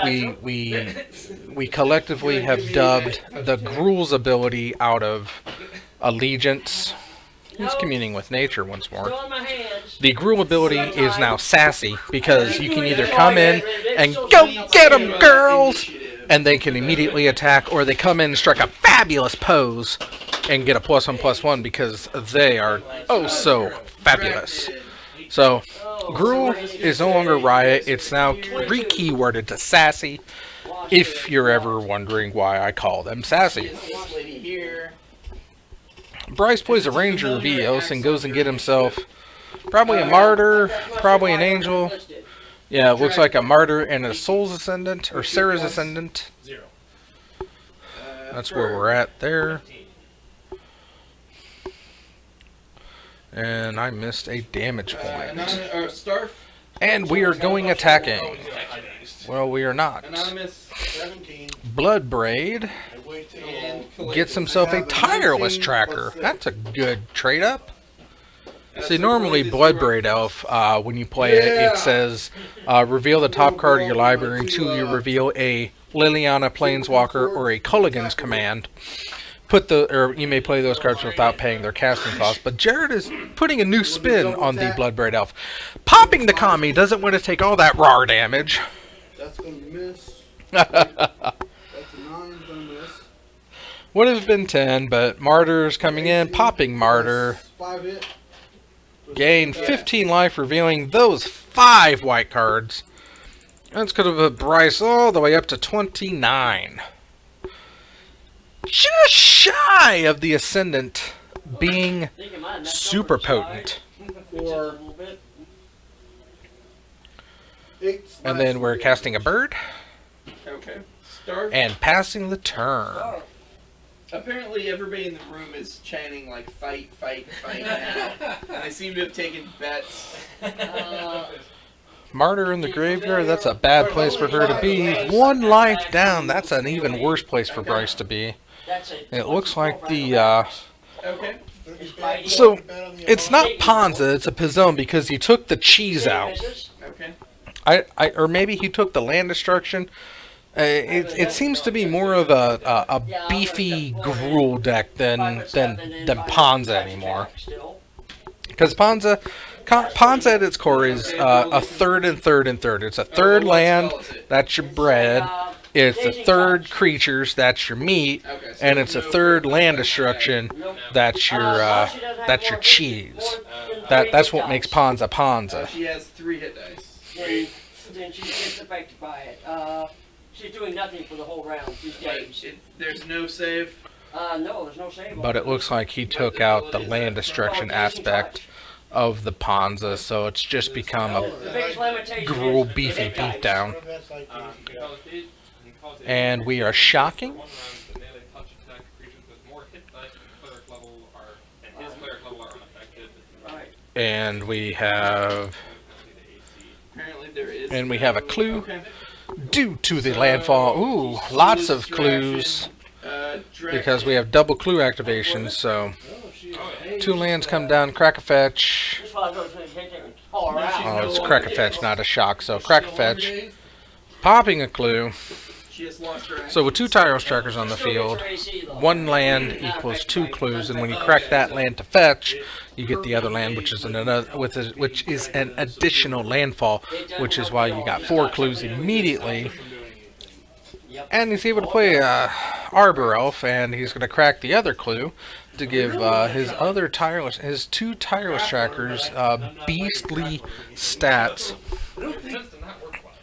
we collectively have dubbed the Gruul's ability out of Allegiance. He's communing with nature once more. The Gruul ability is now sassy because you can either come in and go get 'em, girls, and they can immediately attack, or they come in and strike a fabulous pose and get a +1/+1 because they are oh so fabulous. So Gruul is no longer Riot. It's now re-keyworded to sassy. If you're ever wondering why I call them sassy. Bryce plays a Ranger of Eos and goes and get himself probably a Martyr, probably an Angel. Yeah, it looks like a Martyr and a Soul's Ascendant, or Sarah's Ascendant. That's where we're at there. And I missed a damage point. And we are going attacking. Well, we are not. Bloodbraid gets himself a Tireless Tracker. That's a good trade-up. See, normally Bloodbraid Elf, when you play it, it says, reveal the top card of your library until you reveal a Liliana Planeswalker or a Culligan's Command. Or you may play those cards without paying their casting cost, but Jared is putting a new spin on the Bloodbraid Elf. Popping the Kami doesn't want to take all that raw damage. That's going to miss. That's a 9, going to miss. Would have been 10, but Martyr's coming in, popping Martyr. 5 hit. Gain 15 life, revealing those 5 white cards. That's going to put Bryce all the way up to 29. Just shy of the Ascendant being super potent. And then we're casting a bird. Okay. And passing the turn. Apparently everybody in the room is chanting like fight, fight, fight now. And they seem to have taken bets. Martyr in the graveyard, that's a bad place for her to be. 1 life down, that's an even worse place for Bryce to be. It looks like the, so, it's not Ponza, it's a Pizzone because he took the cheese out. Or maybe he took the land destruction. It seems to be more of a beefy Gruul deck than Ponza anymore. Because Ponza at its core is a third and third and third. It's a third land, that's your bread. It's a third creatures, that's your meat, and it's a third land destruction, that's your cheese. That's what makes Ponza Ponza. She has 3 hit dice. Then she gets affected by it. She's doing nothing for the whole round. She's dazed. There's no save? No, there's no save. But it looks like he took out the land destruction aspect of the Ponza, so it's just become a Gruul beefy beatdown. And we are shocking. And we have... And we have a clue. Due to the landfall. Ooh, lots of clues. Because we have double clue activations, so... 2 lands come down, crack a fetch. Oh, it's crack a fetch, not a shock, so crack a fetch. Popping a clue. So with 2 Tireless Trackers on the field, 1 land equals 2 clues, and when you crack that land to fetch, you get the other land, which is an additional landfall, which is why you got 4 clues immediately. And he's able to play Arbor Elf, and he's going to crack the other clue to give his two tireless trackers beastly stats.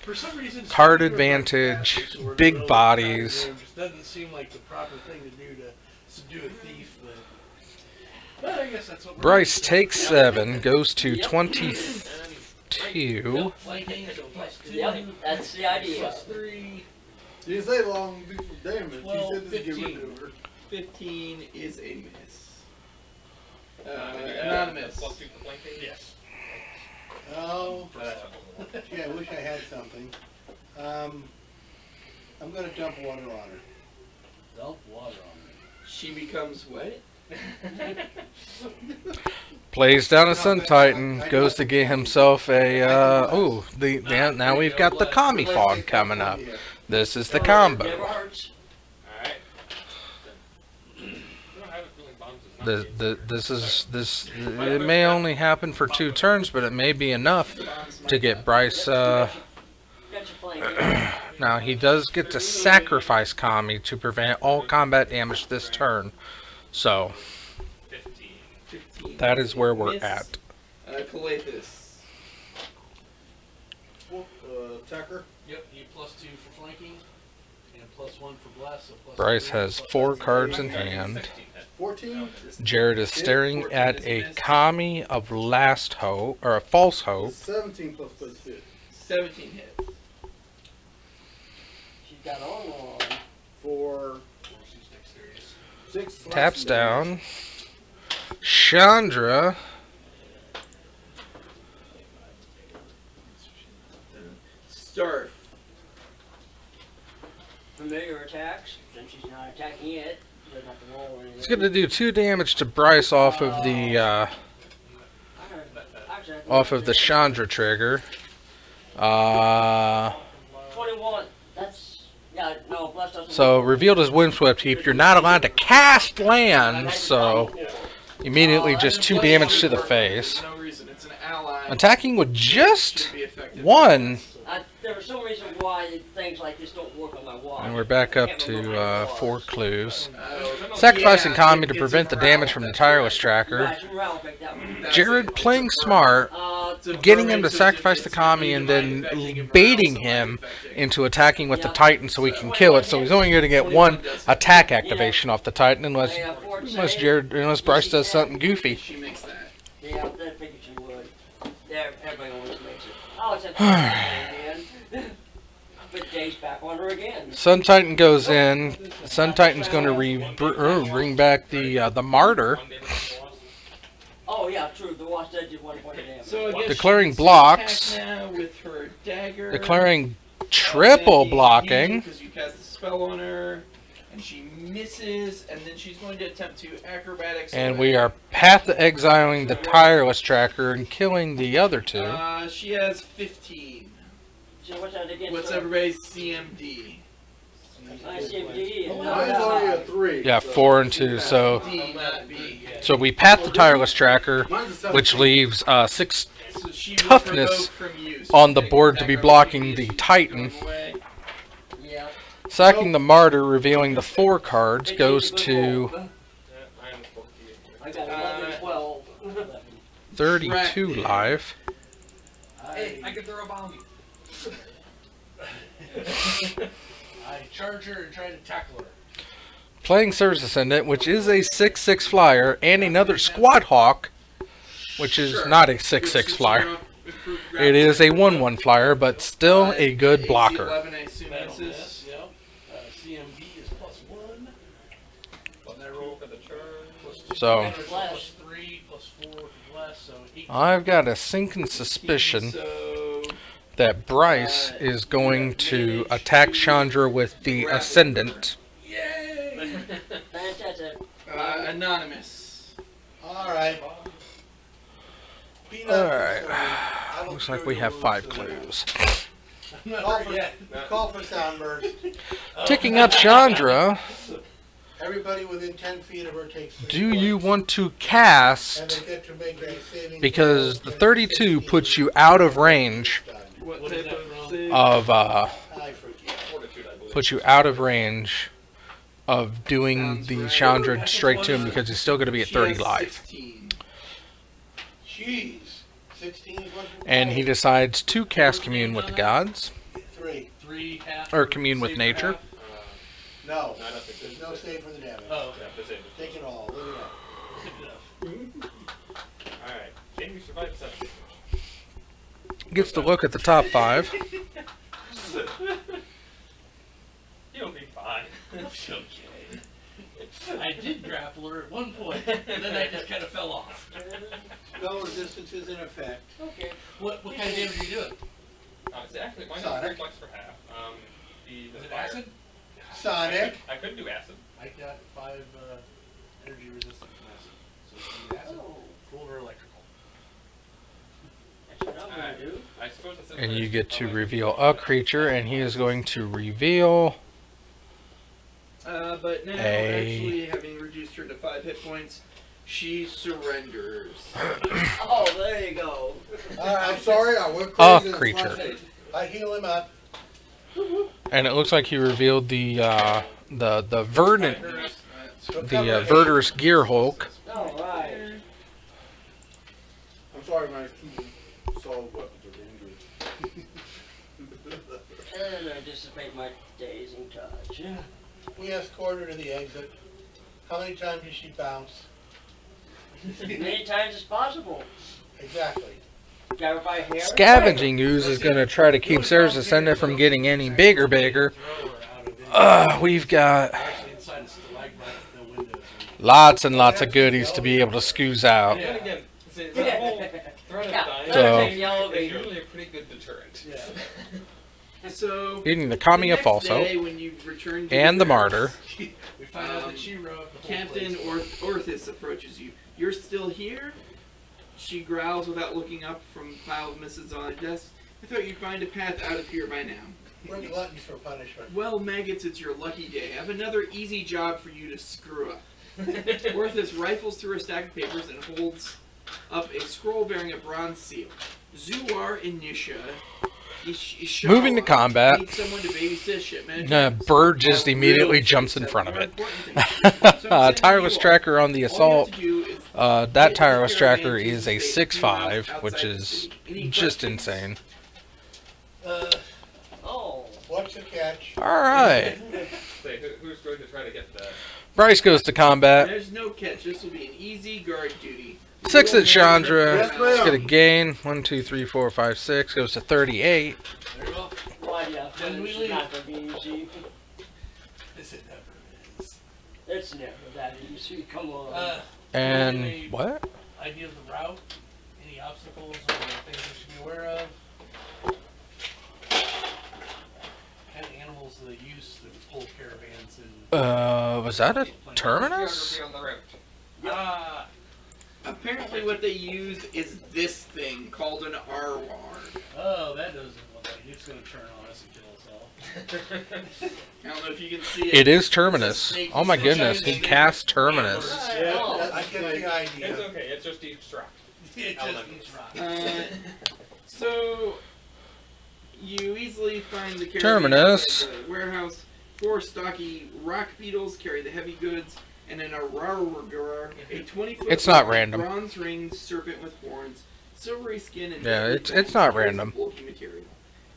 For some reason, Card advantage, big bodies. Doesn't seem like the proper thing to do to subdue a thief, but I guess that's what Bryce takes 7, goes to 22. Yep, that's the idea. 3. You say long before damage. 12, You said this 15. get rid of her. 15 is a miss. Anonymous. Yes. Oh, gee, I wish I had something. I'm gonna dump water on her. Dump water on me. She becomes what? Plays down a Sun Titan, goes to get himself a, now we've got the Kami Fog coming up. This is the combo. Never hurts. It may only happen for 2 turns, but it may be enough to get Bryce, Got your flank. now he does get to sacrifice Kami to prevent all combat damage this turn. So, 15. that is where we're Miss. at. Calathus. Attacker. Yep, you +2 for flanking, and +1 for bless. So Bryce +3, has +3. 4 cards in hand. 14. Jared is staring at a Kami of Last Hope, or a False Hope. 17 plus plus 5. 17 hits. She's got all on. For 6 slashing Taps damage. down. Chandra. Start. Familiar attacks, since she's not attacking it. Doesn't have to roll or anything. He's going to do 2 damage to Bryce off of the Chandra trigger. 21. That's, yeah, no, bless doesn't. So revealed as Windswept Heap. You're not allowed to cast lands, so immediately just 2 damage to the face. For no reason. It's an ally. Attacking with just Should be effective. 1. There was some reason why things like this don't work on my watch. And we're back up to 4 clues. Sacrificing Kami to prevent the damage from the Tireless Tracker. Jared playing smart, getting him to sacrifice the Kami and then baiting him into attacking with the Titan so he can kill it. So he's only going to get 1 attack activation off the Titan unless Bryce does something goofy. She makes that. Yeah, I figured she would. Everybody always makes it. Oh, it's a put Days back on her again. Sun Titan goes in. Sun Titan's going to bring back the Martyr. Oh yeah, true. The watch does do 1 point of damage. So I guess Declaring she gets blocks. to attack now with her dagger. Declaring triple blocking. Because you cast the spell on her, and she misses, and then she's going to attempt to acrobatics. And away. we are path exiling the Tireless Tracker and killing the other 2. She has 15. So what's that against? What's everybody's CMD? ICMD. Mine's already a 3. Yeah, 4 and 2. So D, not B. we path the Tireless Tracker, Mine's a 17. which leaves 6 So she will toughness provoke from you. So on the take board to be attack blocking the opportunities Titan. away. Yeah. Sacking the Martyr, revealing the 4 cards, goes to I got 11, 12. 32 live. Hey, I can throw a bomb. I charge her and try to tackle her. Playing Service Ascendant, which is a 6/6 flyer, and another Squad Hawk, which is not a 6/6 flyer. It is a 1/1 flyer, but still a good blocker. 11, I assume misses. Yep. CMB is +1. And I roll for the turn. So +3, +4 for bless, so 18. I've got a sinking suspicion So, that Bryce is going to attack Chandra with the Ascendant. yay! Fantastic. Anonymous. Alright. Alright. Looks like we have 5 clues. Call for soundburst. Ticking up Chandra, Everybody within 10 feet of her takes 3 do points. you want to And cast, they get to make a saving because throw the against 32 DC. puts you out of range What What type is that of from? save? of, I forget. puts you out of range of doing the Chandra straight to him because he's still going to be at 30 live. 16. Jeez. 16 is what you And he decides to cast Commune with the Gods. 3. 3 half. Or commune with save nature. half. No. No, I don't think There's no save for the damage. Oh, Yeah, that's it. Take it all. Look at Alright. Can you survive 7? Gets to look at the top 5. You'll be fine. It's okay. I did grapple her at one point, and then I just kind of fell off. that. Spell resistance is in effect. Okay. What kind of damage are you doing? It's actually mine Sonic. is reflex for half. The Is it fire- acid? Sonic. I could do acid. I got 5 energy resistance from acid. So it's either acid, cold, or electrical. That's what I'm gonna Alright. do. I suppose that's And you get to reveal a creature, and he is going to reveal But now, A- actually, having reduced her to 5 hit points, she surrenders. Oh, there you go. I'm sorry, I went a crazy. creature. I heal him up. And it looks like he revealed the Verdant, So the cover it. Verdurous Gear Hulk. Alright. I'm sorry, my 2 solid weapons are dangerous. And I dissipate my dazing touch. We escort her to the exit. How many times does she bounce? As many times as possible. Exactly. Grab her by hair. Scavenging Ooze is going to try to keep Sarah's Ascendant from getting any bigger. We've got Actually, inside a stalagmite with no windows. lots and lots of goodies to be able to scooze out. Then again, see, the whole threat of Yeah, dying So- take the is elevator. usually a pretty good deterrent. Yeah. So, Getting the the Kamiya next Falso day when you've returned to and the barracks, Martyr. We find out that she wrote the whole Captain place. Orthis approaches you. You're still here? She growls without looking up from a pile of missives on her desk. I thought you'd find a path out of here by now. We're gluttons for punishment. Well, maggots, it's your lucky day. I have another easy job for you to screw up. Orthis rifles through a stack of papers and holds up a scroll bearing a bronze seal. Zuar Inisha. Moving to combat. Need someone to babysit shipment. Bird just immediately jumps in front of it. Tireless Tracker on the Assault. That Tireless Tracker is a 6.5, which is just insane. Oh. What's the catch? Alright. Say, who's going to try to get the... Bryce goes to combat. There's no catch. This will be an easy guard duty. 6 at Chandra. Yes, ma'am. Let's get a gain. 1, 2, 3, 4, 5, 6. Goes to 38. There you go. Why, yeah, Then we it's leave. not gonna be easy. This it never is. It's never that easy. Come on. And what? Idea of the route, any obstacles or things we should be aware of. Kind of animals that they use that pull caravans and Was that a Terminus? On the route. Apparently what they use is this thing called an Arwar. oh, that doesn't look like it's gonna turn on us and kill us all. I don't know if you can see It is Terminus. Oh my goodness, he cast Terminus. Oh, I get the It's idea. okay, it's just destruct. It just needs rock. So you easily find the caravan Terminus. at the warehouse. 4 stocky rock beetles carry the heavy goods, and an Ararwagar, a 20-foot It's not random. bronze ringed serpent with horns, silvery skin, and Yeah, deadly it's fangs not carries random. bulky material.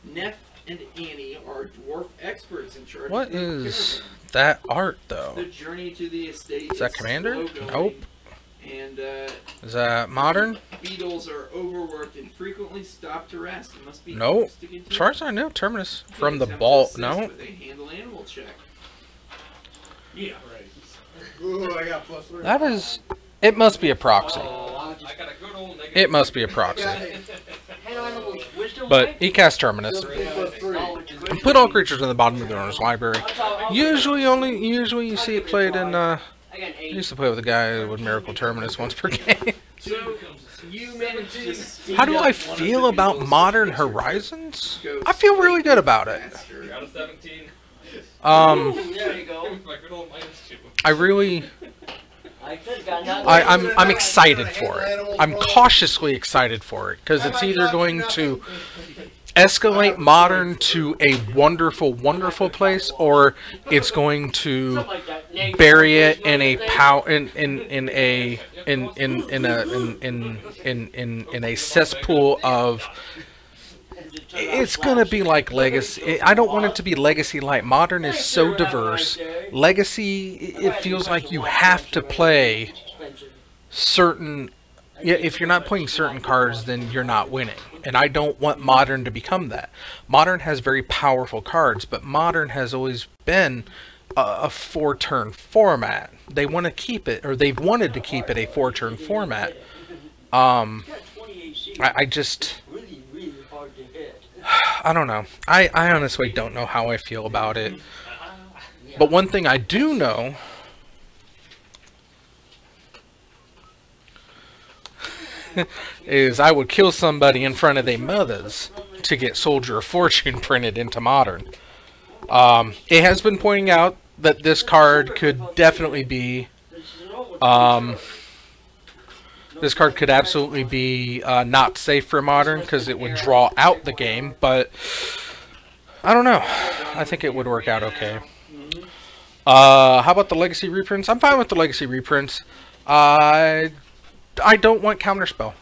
Neff and Annie are dwarf experts in charge What of the is caravan. that art The though? journey to the estate Is that is Commander? slow-going, Nope. And Is that modern? beetles are overworked and frequently stop to rest. It must be Nope. anxious to continue. As far as I know, Terminus. From the Attempt to ball. assist No. with a handle animal check. Yeah, right. Ooh, I got +3. That is. It must be a proxy. I got a good old negative. It must be a proxy. animals, wisdom, But right? he cast Terminus. Knowledge, wisdom. Put all creatures in the bottom of the owner's library. Usually you see it played in. I I got 8. used to play with a guy with Miracle Terminus once per game. So you managed to speed How do up I one of feel the about beetles Modern to make your Horizons? ghost I feel really good about it. faster. Out of 17. There you go. My good old -2. I really. I could have gotten that. I'm excited for it. I'm cautiously excited for it because it's either going to escalate Modern to a wonderful, wonderful place, or it's going to Something like that. bury it in a in a cesspool of. It's gonna be like Legacy. I don't want it to be Legacy Light. Modern is so diverse. Legacy, it feels like you have to play certain. Yeah, if you're not playing certain cards, then you're not winning. And I don't want Modern to become that. Modern has very powerful cards, but Modern has always been a 4-turn format. They want to keep it, or they've wanted to keep it a 4-turn format. I just, I don't know. I honestly don't know how I feel about it. But one thing I do know is I would kill somebody in front of their mothers to get Soldier of Fortune printed into Modern. It has been pointing out that this card could definitely be this card could absolutely be not safe for Modern because it would draw out the game, but I don't know. I think it would work out okay. How about the Legacy reprints? I'm fine with the Legacy reprints. I don't want Counterspell.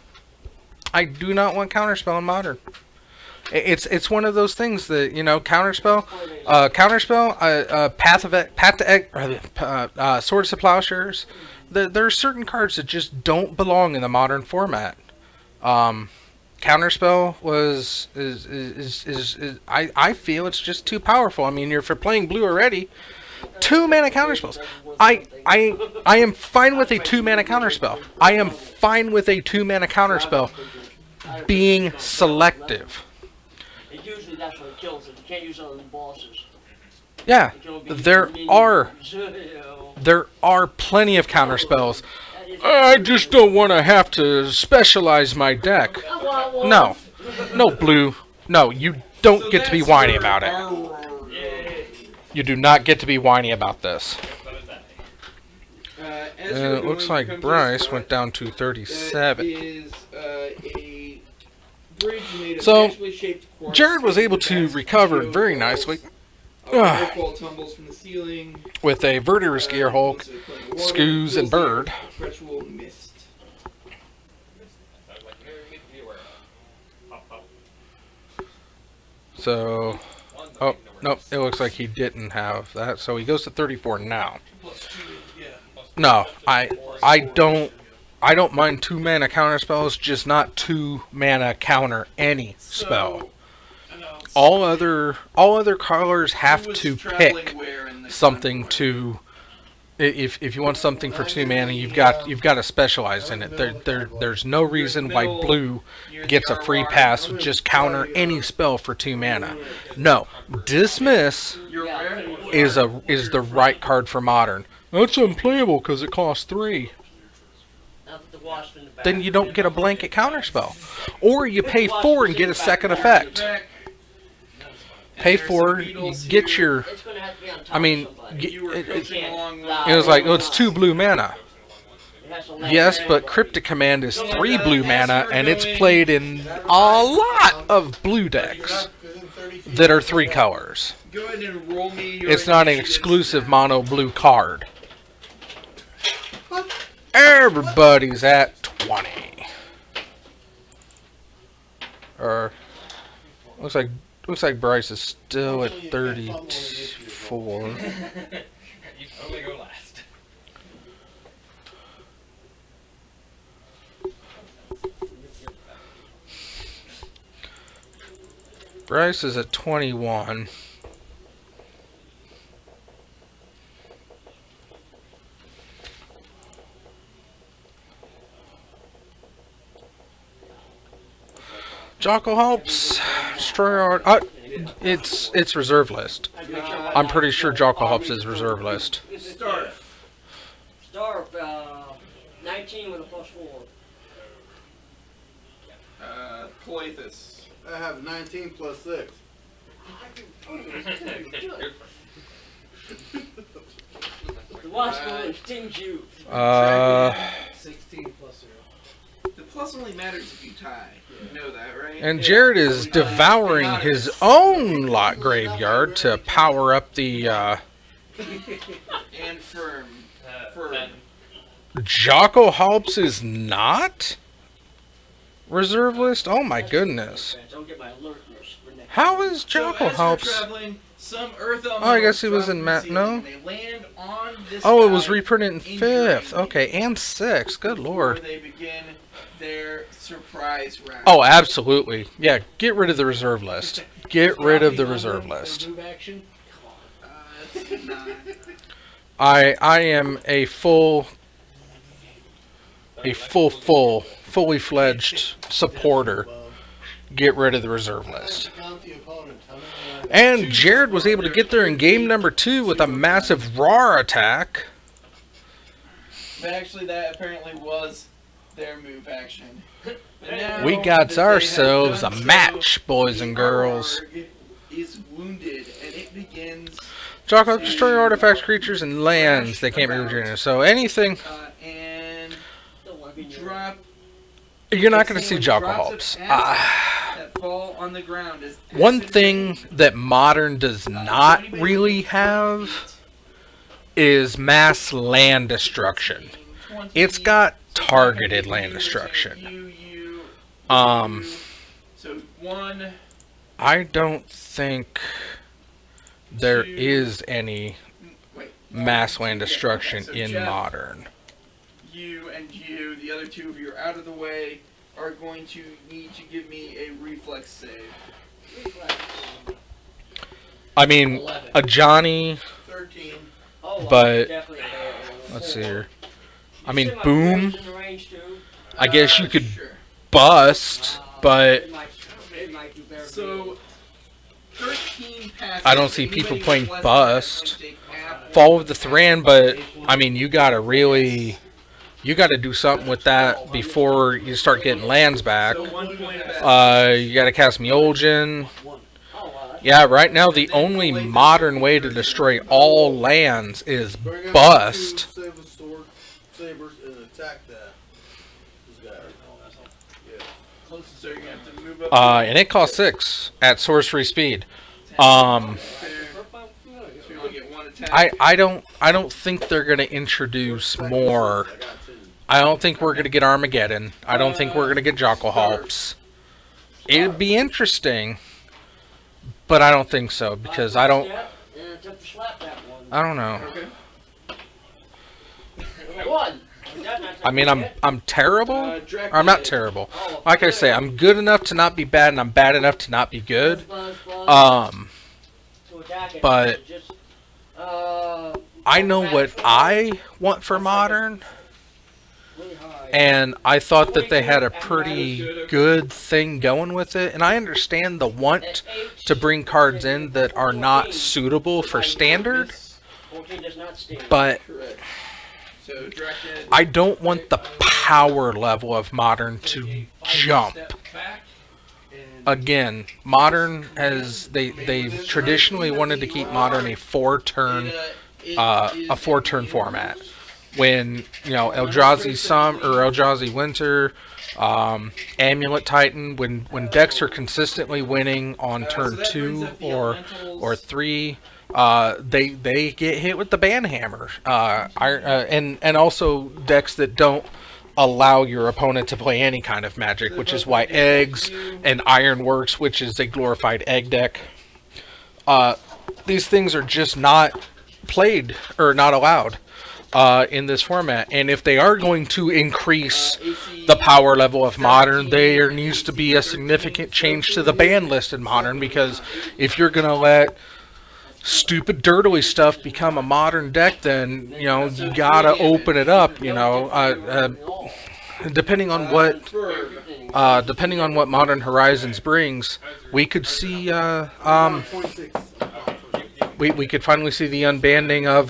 I do not want Counterspell in Modern. It's one of those things that, you know, Counterspell, Swords to Plowshares. There are certain cards that just don't belong in the Modern format. Counterspell I feel it's just too powerful. I mean, if you're playing blue already, 2-mana counterspells. I am fine with a 2-mana counterspell. I am fine with a 2-mana counterspell being selective. Usually that's what kills it. You can't use it on the bosses. Yeah, there are plenty of counterspells. I just don't want to have to specialize my deck. No, blue. No, you don't get to be whiny about it. You do not get to be whiny about this. It looks like Bryce went down to 37. So, Jared was able to recover very nicely. With a Verdurous Gearhulk, Skoos, and Bird. So, oh, nope, it looks like he didn't have that, so he goes to 34 now. No, I don't mind 2-mana counter spells, just not 2-mana counter any spell. All other colors have to pick something to. If you want something for 2 mana, you've got to specialize in it. There's no reason why blue gets a free pass with just counter any spell for 2 mana. No, Dismiss is the right card for Modern. That's unplayable because it costs 3. Then you don't get a blanket counterspell, or you pay 4 and get a second effect. Pay 4, you get your. I mean, it was like, oh, it's 2 blue mana. Yes, but Cryptic Command is 3 blue mana, and it's played in a lot of blue decks that are 3 colors. It's not an exclusive mono blue card. Everybody's at 20. Or looks like Bryce is still at 34. You only go last. Bryce is at 21. Jocko helps. Strayard. It's reserve list. I'm pretty sure Jocko helps is reserve list. Starf, 19 with a +4. Calathus. I have 19 plus 6. The wasp will extinct you. 16 plus 0. The plus only matters if you tie. You know that, right? And Jared is devouring his own lot graveyard to power up the and firm. Jocko Halps is not reserve list? Oh my goodness. Don't get my alertness for next How is So Jocko as you're Halps? traveling, some Earth Oh, I guess he was in no? They land on this Oh, it was guy, reprinted in injuring 5th. him Okay, and 6th. Good before lord. they begin their surprise round. Oh, absolutely. Yeah, get rid of the reserve list. Get rid of the reserve list. Move action. That's not. I am a fully fledged supporter. Get rid of the reserve list. And Jared was able to get there in game number 2 with a massive RAR attack. But actually, that apparently was their move action. And now We that got they have ourselves a done so, match, boys and the girls. Arg is wounded, and it begins. Jocko, destroy artifacts, creatures, and lands. They can't be regenerated. So anything. And drop. You're not going to see When Jocko drops of Halps. acid that fall on the ground is One acid thing rain. that Modern does not Anybody really within 20 have feet, is mass land destruction. 20 It's feet, got so targeted you, land you, destruction. you, Um, so one. I don't think there Two. is any Wait. mass land Yeah, destruction so in Jeff, Modern. You and you, the other two of you are out of the way, are going to need to give me a reflex save. I mean, 11. a Johnny, 13. Oh, But- definitely let's see here. I You mean, see my boom, friends in the range too? I guess you could Sure. bust, but It might do better. So, 13 passes. I don't see people Anybody playing with less bust. than that is going to take half Fall of the Thran, but I mean, you gotta do something with that before you start getting lands back. So 1 point of You gotta cast Mjolnir. Oh, well, Yeah, right now the only modern way to destroy all lands is Bring up bust. 2 Saber sword, sabers and attack that. This guy. Yeah. So you're going to have to move up. And it costs 6 at sorcery speed. there. Um, So you only get 1 attack. I don't think they're gonna introduce more. I got 2. I don't think we're gonna get Armageddon. I don't think we're gonna get Jocko Halps. It'd be interesting, but I don't think so because I don't know. Okay. One. I mean, I'm terrible. Dracula. I'm not terrible. Like I say, I'm good enough to not be bad, and I'm bad enough to not be good. But I know what I want for Modern, and I thought that they had a pretty good thing going with it. And I understand the want to bring cards in that are not suitable for Standard, 14 does not stand. but Correct. So Dracula. I don't want the power level of Modern to jump. Again, Modern has they've traditionally wanted to keep Modern a 4-turn format. When Eldrazi Eldrazi Winter, Amulet Titan, when decks are consistently winning on turn 2 or 3, they get hit with the banhammer. And also decks that don't allow your opponent to play any kind of magic, which is why Eggs and Ironworks, which is a glorified egg deck, these things are just not played or not allowed in this format. And if they are going to increase the power level of Modern, there needs to be a significant change to the ban list in Modern, because if you're going to let stupid dirtily stuff become a Modern deck, then you gotta open it up. Depending on what Modern Horizons brings, we could see we could finally see the unbanning of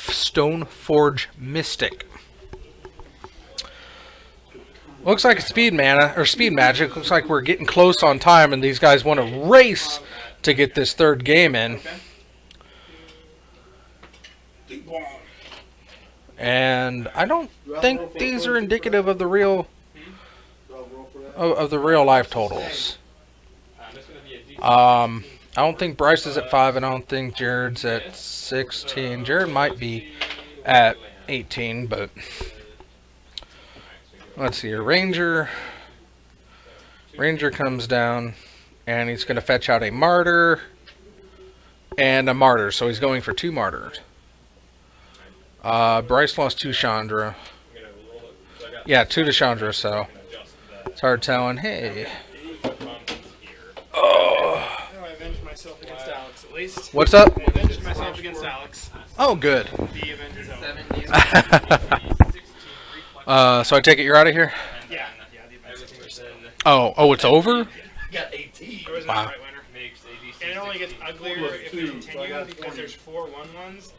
Stoneforge Mystic. Looks like it's speed mana or speed magic. Looks like we're getting close on time, and these guys want to race to get this 3rd game in. And I don't think these are indicative of the real of the real life totals. I don't think Bryce is at 5, and I don't think Jared's at 16. Jared might be at 18, but let's see here. Ranger comes down, and he's going to fetch out a Martyr and a Martyr, so he's going for 2 Martyrs. Bryce lost 2 Chandra. Yeah, 2 to Chandra, so it's hard telling. Hey. Oh. I avenged myself against Alex, at least. What's up? I avenged myself against Alex. Oh, good. The event is over. So I take it you're out of here? Yeah, the event's over. Oh, it's over? Got 18. There was no right winner. And it only gets uglier if we continue because there's 4 1-1s.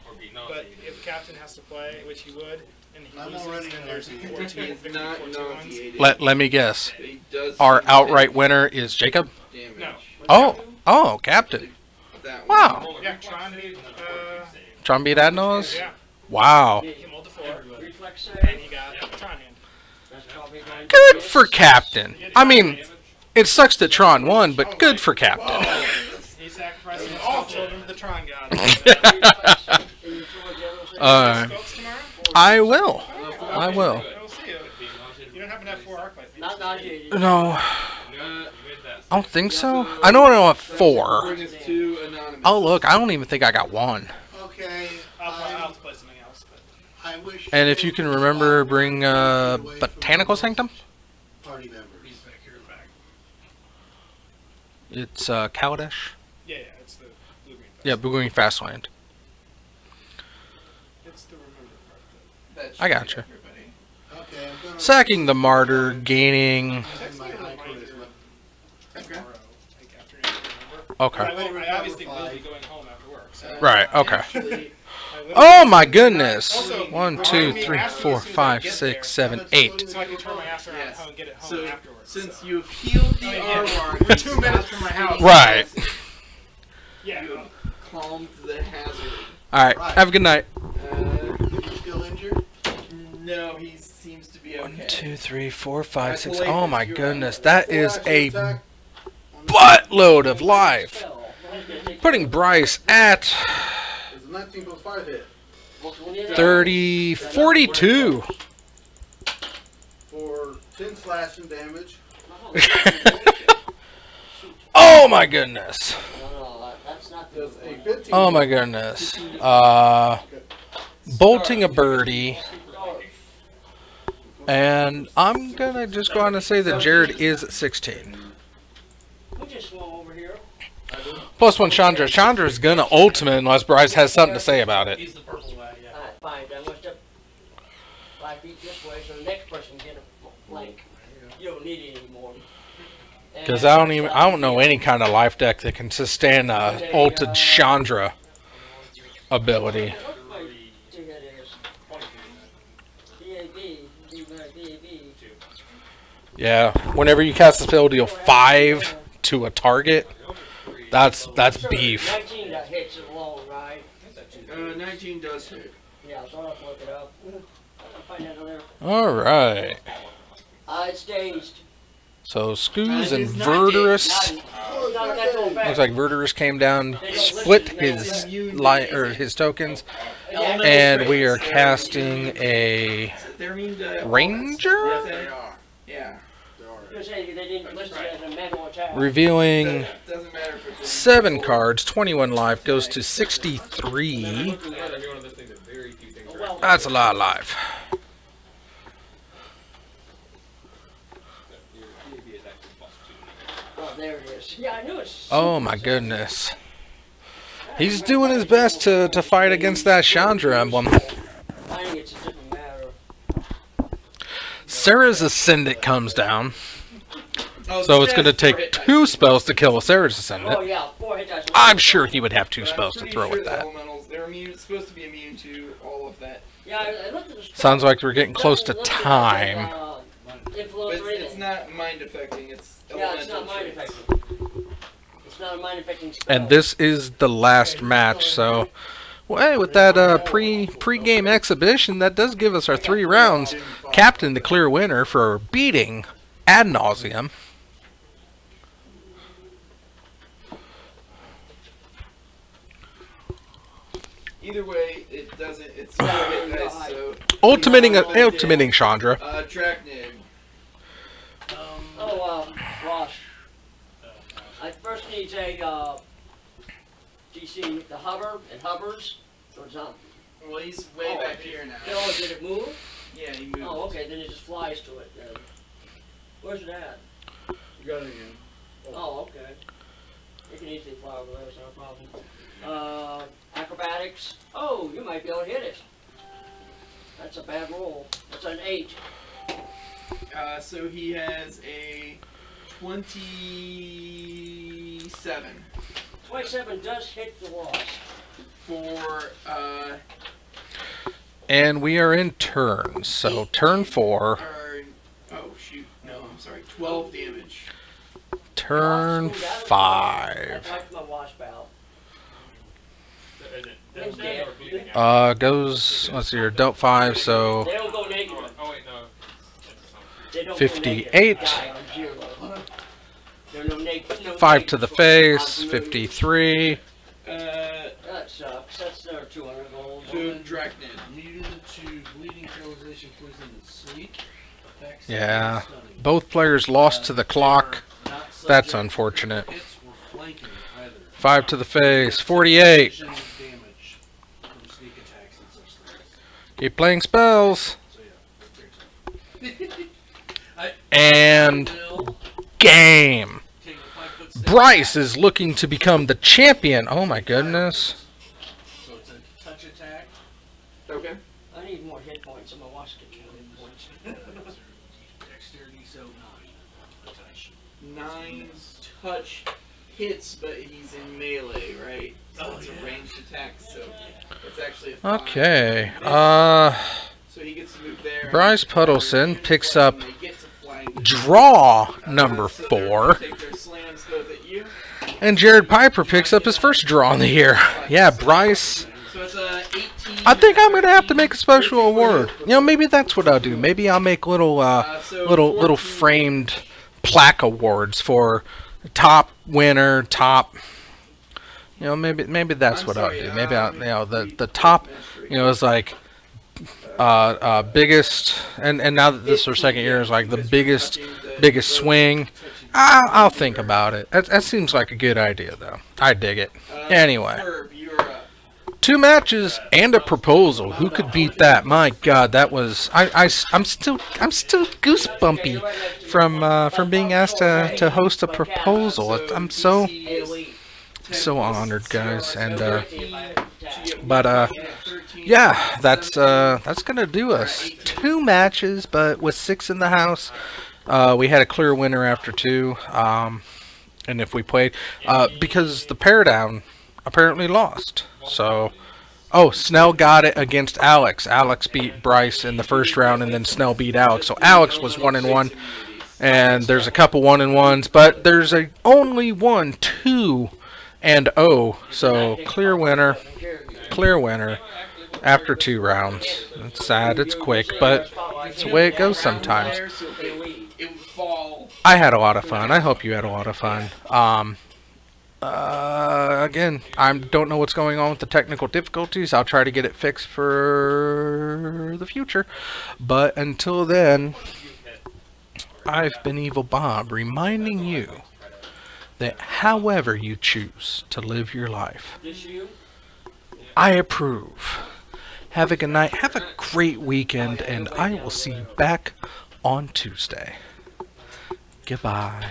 But if the captain has to play, which he would, and he loses, then there's 14 2-1s. Let me guess. Our outright winner is Jacob? No. Oh, captain. Wow. Yeah, Tron beat, Tron beat Adnos? yeah. Wow. He mulled the 4, and he got Tron hand. Good for captain. I mean, it sucks that Tron won, but good for captain. He sacrificed all children to the Tron god. I will. I will. We'll see you. You don't happen to have 4 arc life. No. I don't think so. I know I don't have 4. Oh, look. I don't even think I got 1. Okay. I'll have to play something else. But. I wish. And if you can remember, bring Botanical Sanctum. Party members. He's back here in the back. It's Kaladesh. Yeah, it's the blue green. Yeah, Blue Green Fastland. It's the remember part. I gotcha. Okay, I'm gonna Sacking the Martyr, gaining. Okay. I obviously will be going home after work. So. Right. Okay. Oh my goodness! 1, 2, 3, 4, 5, 6, 7, 8. So I can turn my ass around at home and get it home afterwards. Since you've healed the R-Bar for 2 minutes from my house. Right. Yeah. You have calmed the hazard. All right. Have a good night. Is he still injured? No, he seems to be okay. 1, 2, 3, 4, 5, 6. Oh my goodness, that is a buttload of life. Putting Bryce at 19 plus 5 hit. 30, 42. For 10 slashing damage. Oh my goodness. Does a 15. Oh my goodness. Bolting a birdie. And I'm gonna just go on and say that Jared is at 16. +1 Chandra. Chandra is gonna ultimate unless Bryce has something to say about it. He's the purple guy, yeah. Alright, fine. I must up 5 feet this way so the next person can get a flank. You don't need it anymore. Because I don't know any kind of life deck that can sustain a ulted Chandra ability. Yeah, whenever you cast a spell, deal 5 to a target. That's beef. 19 that hits it alone, right? 19 does hit. Yeah, so I'll have to look it up. I'll find out there. All right. It's dazed. So Scoos and Verdurus. Looks like Verdurus came down, split his his tokens, and we are casting a Ranger. Yeah. Revealing 7 cards, 21 life, goes to 63. That's a lot of life. Oh my goodness. He's doing his best to fight against that Chandra emblem. Sarah's Ascendant comes down. So it's going to take 2 spells to kill a Sarah's Ascendant. I'm sure he would have 2 spells to throw at that. They're supposed to be immune to all of that. Sounds like we're getting close to time. But it's not mind affecting, it's it's not mind affecting. It's not a mind affecting spell. And this is the last match, so well, hey, with that pre-game exhibition, that does give us our 3 rounds. Captain, the clear winner for beating Ad Nauseam. Either way, it doesn't. It's still a hit dice. So Ultimating Chandra. Drachnid. Ross. I first need a DC the hover. It hovers, so it's on. Well, he's way back here now. Oh, did it move? Yeah, he moved. Oh, okay, then it just flies to it then. Where's it at? You got it again. Oh, okay. You can easily fly over there, it's not a problem. Acrobatics. Oh, you might be able to hit it. That's a bad roll. That's an 8. So he has a 27. 27 does hit the loss. For, And we are in turns. So turn 4. Oh, shoot. No, I'm sorry. 12 damage. Turn 5. That's my wash valve. Goes, let's see here, dealt 5, so They don't go negative. Oh wait, no. They don't 58. Go negative. They're no 5 to the face, 53. That sucks. That's another 200 gold. So, Drachnid. Immune to bleeding, paralyzation, poison, and sleep. Effects Yeah, stunning. both players lost to the clock. Not That's subject unfortunate. to hits or flanking either. 5 to the face, 48. Damage from sneak attacks and such things. Keep playing spells. So yeah, great. And game. Take a 5-foot step Bryce is looking to become the champion. Oh my goodness. So it's a touch attack. Okay. I need more hit points. I'm a wash to kill hit points. Dexterity, so 9. A touch. 9 touch hits, but he's in melee, right? So it's a ranged attack, so it's actually a 5. Okay. So he gets to move there. Bryce Puddleson picks up They get to flank. draw number 4. Take their slams both at you. And Jared Piper picks up his first draw in the year. Yeah, Bryce. So it's a 18. I think I'm gonna have to make a special award. You know, maybe that's what I'll do. Maybe I'll make little little framed plaque awards for top winner, top. You know, maybe that's what I'll do. Maybe I'll, the top, is like biggest, and now that this is our second year, is like the biggest swing. I'll think about it. That seems like a good idea, though. I dig it. Anyway, 2 matches and a proposal. Who could beat that? My God, that was I'm still goosebumpy from being asked to host a proposal. I'm so honored, guys. And yeah, that's gonna do us. 2 matches, but with 6 in the house. We had a clear winner after 2, and if we played, because the pair down apparently lost. So, Snell got it against Alex. Alex beat Bryce in the first round, and then Snell beat Alex. So Alex was 1-1, and there's a couple 1-1s, but there's only 1, 2-0. So clear winner after 2 rounds. It's sad, it's quick, but it's the way it goes sometimes. I had a lot of fun. I hope you had a lot of fun. Again, I don't know what's going on with the technical difficulties. I'll try to get it fixed for the future. But until then, I've been Evil Bob, reminding you that however you choose to live your life, I approve. Have a good night. Have a great weekend, and I will see you back on Tuesday. Goodbye.